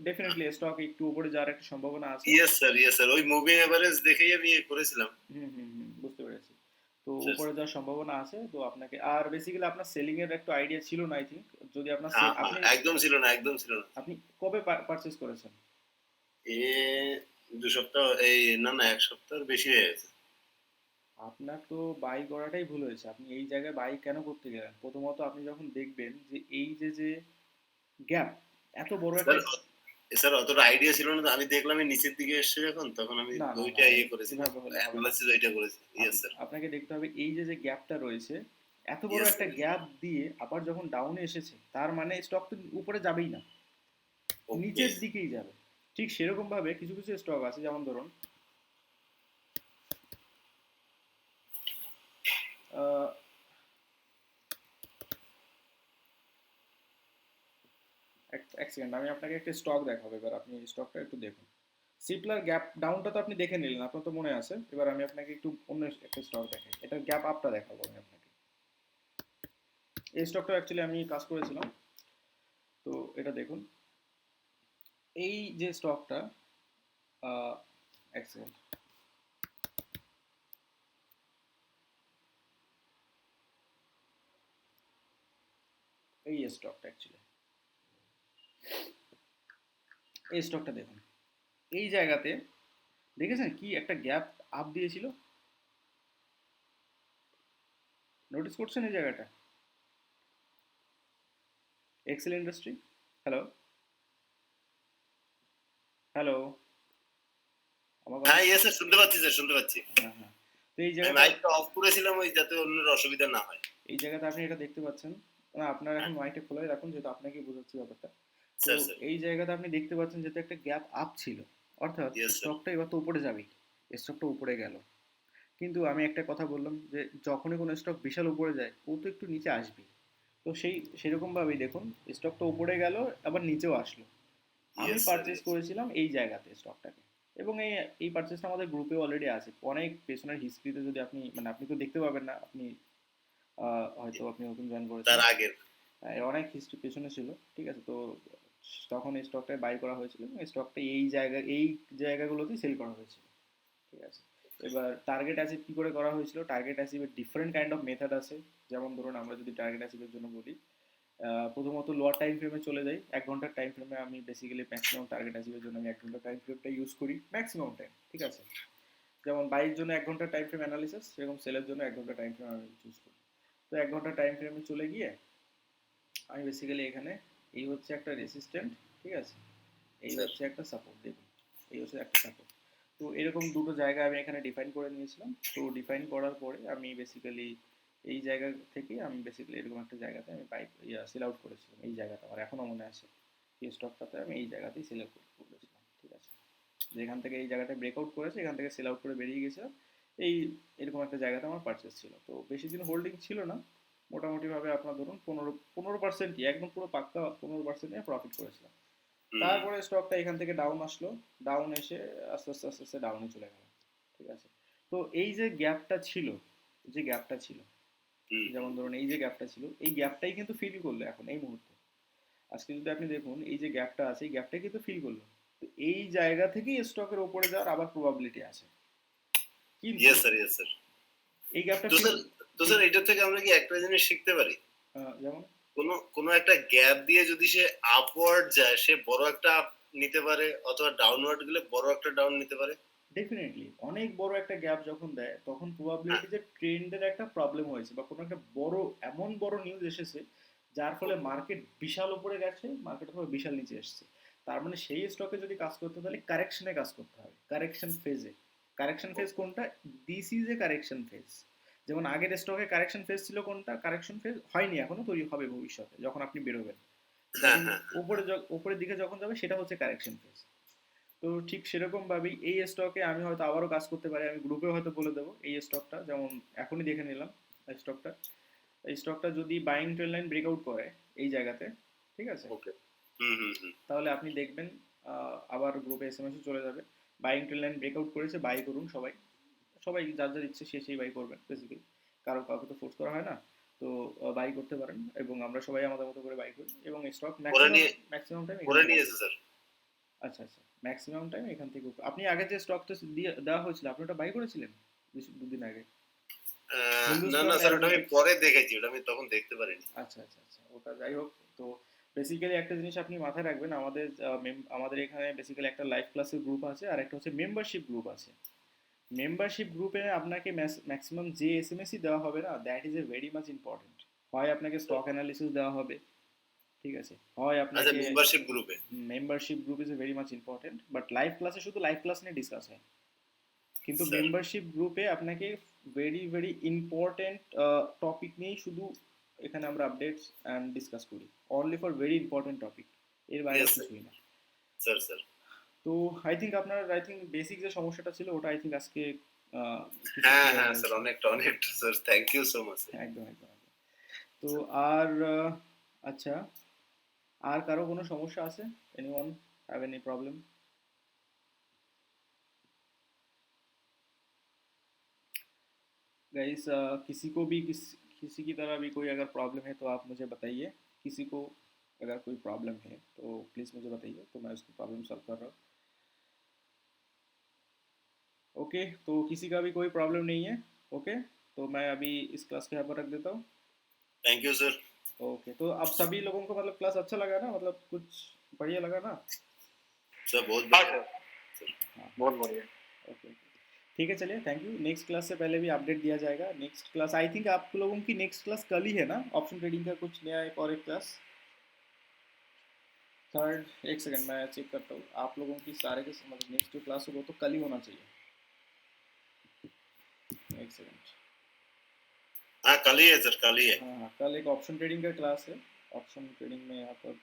ডেফিনেটলি স্টক একটু উপরে যাওয়ার একটা সম্ভাবনা আছে। ইয়েস স্যার, ইয়েস স্যার, ওই মুভিং এভারেজ দেখেই আমি করেছিলাম। বুঝতে পেরেছি। তো স্যার, উপরে যাওয়ার সম্ভাবনা আছে, তো আপনাকে আর বেসিক্যালি আপনার সেলিং এর একটা আইডিয়া ছিল না আই থিঙ্ক। যদি আপনার হ্যাঁ, হ্যাঁ, আপনি একদম ছিল না, একদম ছিল না। আপনি কবে পারচেজ করেছেন? এ 2 সপ্তাহ, এই না না 1 সপ্তাহের বেশি হয়ে গেছে। আপনার তো বাই করাটাই ভুল হয়েছে। আপনি এই জায়গায় বাই কেন করতে গেলেন? প্রথমত আপনি যখন দেখবেন যে এই যে গ্যাপ, এত বড় স্যার একটা স্যার অতটা আইডিয়া ছিল না তো, আমি দেখলাম এই নিচের দিকে এসছে যখন, তখন আমি না না না ওইটা ইয়ে করেছিলাম, এভাবে হলে হবে না। অ্যানালাইসিস ওইটা করেছি। Yes sir. আপনাকে দেখতে হবে এই যে গ্যাপটা রয়েছে, এত বড় ইয়েস একটা স্যার। গ্যাপ দিয়ে আবার যখন ডাউনে এসেছে, তার মানে স্টক তো উপরে যাবেই না, ওকে। নিচের দিকেই যাবে। ঠিক সেরকম ভাবে কিছু কিছু স্টক আছে, যেমন ধরুন আহ, এক সেকেন্ড, আমি আপনাকে একটা স্টক দেখাবো, এবার আপনি স্টকটা একটু দেখুন। সিপলার গ্যাপ ডাউনটা তো আপনি দেখে নিলেন, আপনার তো মনে আছে। এবার আমি আপনাকে একটু অন্য একটা স্টক দেখাই, এটার গ্যাপ আপটা দেখাবো আমি আপনাকে। এই স্টকটা অ্যাকচুয়ালি আমি কাজ করেছিলাম, তো এটা দেখুন। এই যে স্টকটা, এক সেকেন্ড, এই স্টকটা অ্যাকচুয়ালি, এই স্টকটা দেখুন। এই জায়গাতে দেখেছেন কি একটা গ্যাপ আপ দিয়েছিল, নোটিস করছেন এই জায়গাটা? এক্সেল ইন্ডাস্ট্রি, হ্যালো হ্যালো, আমার কথা, হ্যাঁ ইয়েস স্যার, শুনতে পাচ্ছি স্যার, শুনতে পাচ্ছি। হ্যাঁ হ্যাঁ। তো এই আমি জায়গাটা, মাইকটা অফ করেছিলাম ওই যাতে অন্যের অসুবিধা না হয়। এই জায়গাতে আপনি এটা দেখতে পাচ্ছেন না, আপনার এখন হ্যাঁ মাইকটা খোলাই রাখুন, যেহেতু আপনাকে বোঝাচ্ছি ব্যাপারটা। তো স্যার স্যার। এই জায়গাতে আপনি দেখতে পাচ্ছেন যেহেতু একটা গ্যাপ আপ ছিল, অর্থাৎ ইয়েস স্যার। স্টকটা এবার তো উপরে যাবেই, স্টকটা উপরে গেল। কিন্তু আমি একটা কথা বললাম যে যখনই কোনো স্টক বিশাল উপরে যায়, ও তো একটু নিচে আসবেই। তো সেরকমভাবেই দেখুন, স্টকটা উপরে গেল, আবার নিচেও আসলো। আমি ইয়েস স্যার। Purchase yes. করেছিলাম এই জায়গাতে স্টকটাকে, এবং এই পারচেসটা আমাদের গ্রুপে অলরেডি আছে। অনেক পেছনের হিস্ট্রিতে যদি আপনি, মানে আপনি তো দেখতে পাবেন না, আপনি হয়তো আপনি নতুন জয়েন তার করেছেন, আগের। এর অনেক হিস্ট্রি পেছনে ছিল, ঠিক আছে। তো তখন এই স্টকটা বাই করা হয়েছিল, এবং এই স্টকটা এই জায়গাগুলোতেই সেল করা হয়েছিল, ঠিক আছে। এবার টার্গেট অ্যাচিভ কী করে করা হয়েছিল? টার্গেট অ্যাচিভের ডিফারেন্ট কাইন্ড অফ মেথড আছে। যেমন ধরুন আমরা যদি টার্গেট অ্যাচিভের জন্য বলি, প্রথমত লোয়ার টাইম ফ্রেমে চলে যাই। 1 ঘন্টার টাইম ফ্রেমে আমি বেসিক্যালি ম্যাক্সিমাম টার্গেট অ্যাচিভের জন্য আমি 1 ঘন্টার টাইম ফ্রেমটা ইউজ করি, ম্যাক্সিমাম টাইম, ঠিক আছে। যেমন বাইয়ের জন্য 1 ঘন্টার টাইম ফ্রেম অ্যানালিসিস, সেরকম সেলের জন্য 1 ঘন্টার টাইম ফ্রেম আমি চুজ করি। তো 1 ঘন্টার টাইম ফ্রেমে চলে গিয়ে আমি বেসিক্যালি এখানে, এই হচ্ছে একটা রেসিস্ট্যান্ট, ঠিক আছে, এই স্যার। হচ্ছে একটা সাপোর্ট, দেখুন এই হচ্ছে একটা সাপোর্ট। তো এরকম দুটো জায়গা আমি এখানে ডিফাইন করে নিয়েছিলাম। তো ডিফাইন করার পরে আমি বেসিক্যালি এই জায়গা থেকে আমি বেসিক্যালি এরকম একটা জায়গাতে আমি সেল আউট করেছিলাম। এই জায়গাটা আমার এখনও মনে আছে, এই স্টকটাতে আমি এই জায়গাতেই সেল আউট করেছিলাম, ঠিক আছে। যেখান থেকে এই জায়গাটা ব্রেকআউট করেছে, এখান থেকে সেল আউট করে বেরিয়ে গেছিলাম। এই এরকম একটা জায়গাতে আমার পারচেস ছিল। তো বেশি দিন হোল্ডিং ছিল না, মোটামুটিভাবে আপনার ধরুন 15%ই, একদম পুরো পাক্কা 15% প্রফিট করেছিলাম। হুম তারপরে স্টকটা এখান থেকে ডাউন আসলো, ডাউন এসে আস্তে আস্তে আস্তে আস্তে ডাউনে চলে গেল, ঠিক আছে। তো এই যে গ্যাপটা ছিল, যে গ্যাপটা ছিল, হুম যেমন ধরুন এই যে গ্যাপটা ছিল, এই গ্যাপটাই কিন্তু ফিল করলো এখন এই মুহূর্তে। আজকে যদি আপনি দেখুন এই যে গ্যাপটা আছে, এই গ্যাপটাই কিন্তু ফিল করলো। তো এই জায়গা থেকেই স্টকের ওপরে যাওয়ার আবার প্রবাবিলিটি আছে, কিন্তু ইয়েস স্যার। Yes sir. এই গ্যাপটা তো ফিল, স্যার, তো স্যার এটা থেকে আমরা কি একটা জিনিস শিখতে পারি? যেমন কোনো কোনো একটা গ্যাপ দিয়ে যদি সে আপওয়ার্ড যায়, সে বড় একটা আপ নিতে পারে, অথবা ডাউনওয়ার্ড গেলে বড় একটা ডাউন নিতে পারে। ডেফিনেটলি অনেক বড় একটা গ্যাপ যখন দেয়, তখন হ্যাঁ। প্রবাবিলিটি যে ট্রেন্ডের একটা প্রবলেম হয়েছে, বা কোনো একটা বড়, এমন বড় নিউজ এসেছে যার ফলে ওকে। মার্কেট বিশাল উপরে গেছে, মার্কেট অথবা বিশাল নিচে এসেছে, তার মানে সেই স্টকে যদি কাজ করতে, তাহলে কারেকশনে কাজ করতে হবে, কারেকশন ফেজে। কারেকশন ফেজ কোনটা? This is a correction phase. যেমন আগের স্টকে কারেকশন ফেজ ছিল কোনটা? কারেকশন ফেজ হয়নি এখনো, তৈরি হবে ভবিষ্যতে যখন আপনি বেরোবেন, হ্যাঁ যখন হ্যাঁ। উপরের দিকে যখন যাবে, সেটা হচ্ছে কারেকশন ফেজ। তো ঠিক সেরকমভাবেই এই স্টকে আমি হয়তো আবারও কাজ করতে পারি, আমি গ্রুপে হয়তো বলে দেবো এই স্টকটা, যেমন এখনই দেখে নিলাম স্টকটা, এই স্টকটা যদি বাইং ট্রেন্ড লাইন ব্রেকআউট করে এই জায়গাতে, ঠিক আছে, ওকে। হুম হুম হুম। তাহলে আপনি দেখবেন আবার গ্রুপে এসএমএসও চলে যাবে, বাইং ট্রেন্ড লাইন ব্রেকআউট করেছে, বাই করুন সবাই। সবাই যার যার ইচ্ছে সে সেই বাই করবেন বেসিক্যালি, কাউকে তো ফোর্স করা হয় না। তো বাই করতে পারেন, এবং আমরা সবাই আমাদের মতো করে বাই করি, এবং স্টক করে ম্যাক্সিমাম নিয়ে ম্যাক্সিমাম টাইম এখান করে থেকে, নিয়েছে স্যার। আচ্ছা আচ্ছা, ম্যাক্সিমাম টাইম এখান থেকে আপনি আগে যে স্টকটা দিয়ে দেওয়া হয়েছিল, আপনি ওটা বাই করেছিলেন দুদিন আগে, না হিন্দুস্তান না স্যার, ওটা আমি অ্যারোনটিক্স। পরে দেখেছি, ওটা আমি তখন দেখতে পারিনি। আচ্ছা আচ্ছা আচ্ছা, ওটা যাই হোক। তো বেসিক্যালি একটা জিনিস আপনি মাথায় রাখবেন, আমাদের আমাদের এখানে বেসিক্যালি একটা লাইভ ক্লাসের গ্রুপ আছে, আর একটা হচ্ছে মেম্বারশিপ গ্রুপ আছে। মেম্বারশিপ গ্রুপে আপনাকে ম্যাক্সিমাম যে এসএমএসই দেওয়া হবে না, that is a very much important. হয় আপনাকে স্টক অ্যানালিসিস দেওয়া হবে, ঠিক আছে, হয় আচ্ছা, আপনাকে মেম্বারশিপ গ্রুপে। Membership group is a very much important, but live ক্লাসে শুধু লাইভ ক্লাস নিয়ে ডিসকাস হয়, কিন্তু স্যার মেম্বারশিপ গ্রুপে আপনাকে ভেরি ভেরি ইম্পর্টেন্ট টপিক নিয়েই শুধু এখানে আমরা আপডেটস অ্যান্ড ডিসকাস করি, only for very important topic, এর বাইরে ইয়েস স্যার। কিছুই না। স্যার স্যার তো আই থিঙ্ক বেসিক যে সমস্যাটা ছিল ওটা আই থিঙ্ক আজকে কিছু হ্যাঁ ক্লিয়ার হ্যাঁ স্যার, হয়েছে। অনেকটা অনেকটা sir, thank you so much. একদম একদম একদম। তো আর আচ্ছা, আর কারো কোনো সমস্যা আছে? Anyone have any problem? Guys किसी की तरह भी कोई अगर प्रॉब्लम है तो आप मुझे बताइए। किसी को अगर कोई प्रॉब्लम है तो प्लीज़ मुझे बताइए, तो मैं उसकी प्रॉब्लम सॉल्व कर रहा हूँ। ओके, तो किसी का भी कोई प्रॉब्लम नहीं है? ओके, तो मैं अभी इस क्लास को यहाँ पर रख देता हूँ। Thank you sir. ओके, तो अब सभी लोगों को मतलब क्लास अच्छा लगा ना, मतलब कुछ बढ़िया लगा ना? सर बहुत हाँ बढ़िया। सर, हाँ, बहुत बढ़िया। ओके ओके, ठीक है, चलिए, थैंक यू। नेक्स्ट क्लास से पहले भी अपडेट दिया जाएगा। नेक्स्ट क्लास आई थिंक आप लोगों की नेक्स्ट क्लास कल ही है ना, ऑप्शन ट्रेडिंग का कुछ नया एक और एक क्लास थर्ड। एक सेकंड मैं चेक करता हूँ आप लोगों की सारे के मतलब नेक्स्ट जो क्लास होगा तो कल ही होना चाहिए। एक सेकंड, हाँ कल ही है सर, कल ही है। हाँ हाँ, कल एक ऑप्शन ट्रेडिंग का क्लास है। ऑप्शन ट्रेडिंग में यहाँ पर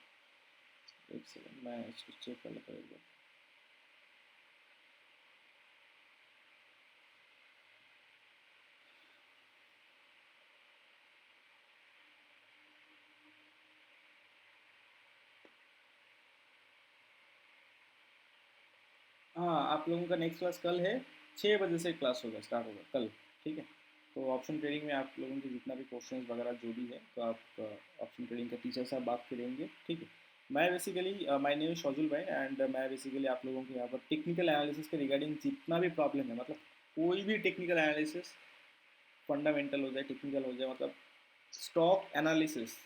एक सेकंड मैं इसको चेक कर लेता हूँ एक बार। हाँ, आप लोगों का नेक्स्ट क्लास कल है, 6 बजे से क्लास होगा, स्टार्ट होगा कल, ठीक है। तो ऑप्शन ट्रेडिंग में आप लोगों के जितना भी क्वेश्चंस वगैरह जो भी है तो आप ऑप्शन ट्रेडिंग के टीचर से बात करेंगे, ठीक है। मैं बेसिकली माय नेम शौजुल भाई एंड मैं बेसिकली आप लोगों के यहाँ पर टेक्निकल एनालिसिस के रिगार्डिंग जितना भी प्रॉब्लम है, मतलब कोई भी टेक्निकल एनालिसिस, फंडामेंटल हो जाए, टेक्निकल हो जाए, मतलब stock analysis,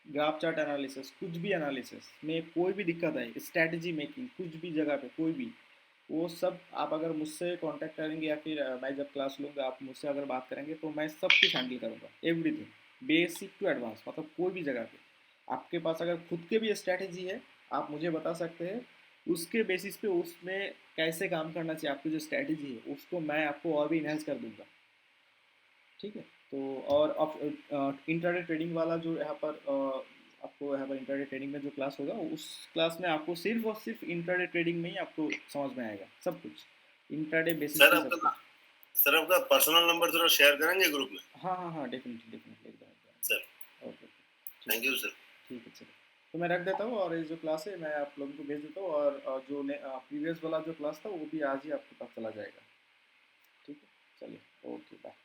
graph chart analysis, कुछ भी एनालिसिस में कोई भी दिक्कत है, स्ट्रैटेजी मेकिंग, कुछ भी जगह पे कोई भी, वो सब आप अगर मुझसे कांटेक्ट करेंगे या फिर मैं जब क्लास लूँगा आप मुझसे अगर बात करेंगे तो मैं सब कुछ हैंडल करूँगा, एवरीथिंग बेसिक टू एडवांस, मतलब कोई भी जगह पे आपके पास अगर खुद के भी स्ट्रैटेजी है आप मुझे बता सकते हैं, उसके बेसिस पे उसमें कैसे काम करना चाहिए, आपकी जो स्ट्रैटेजी है उसको मैं आपको और भी इन्हेंस कर दूँगा, ठीक है। तो और अब इंट्राडे ट्रेडिंग वाला जो यहाँ पर आपको यहाँ पर इंट्राडे ट्रेडिंग में जो क्लास होगा उस क्लास में आपको सिर्फ और सिर्फ इंट्राडे ट्रेडिंग में ही आपको समझ में आएगा सब कुछ, इंट्राडे बेसिस सर पे सब आपका कुछ। सर आपका पर्सनल नंबर थोड़ा शेयर करेंगे ग्रुप में? हाँ हाँ हाँ, डेफिनेटली डेफिनेटली सर एकदम। ओके, ठीक थैंक है, यू सर। ठीक है, चलिए, तो मैं रख देता हूँ और ये जो क्लास है मैं आप लोगों को भेज देता हूँ, और जो प्रीवियस वाला जो क्लास था वो भी आज ही आपके पास चला जाएगा, ठीक है, चलिए, ओके, बाय।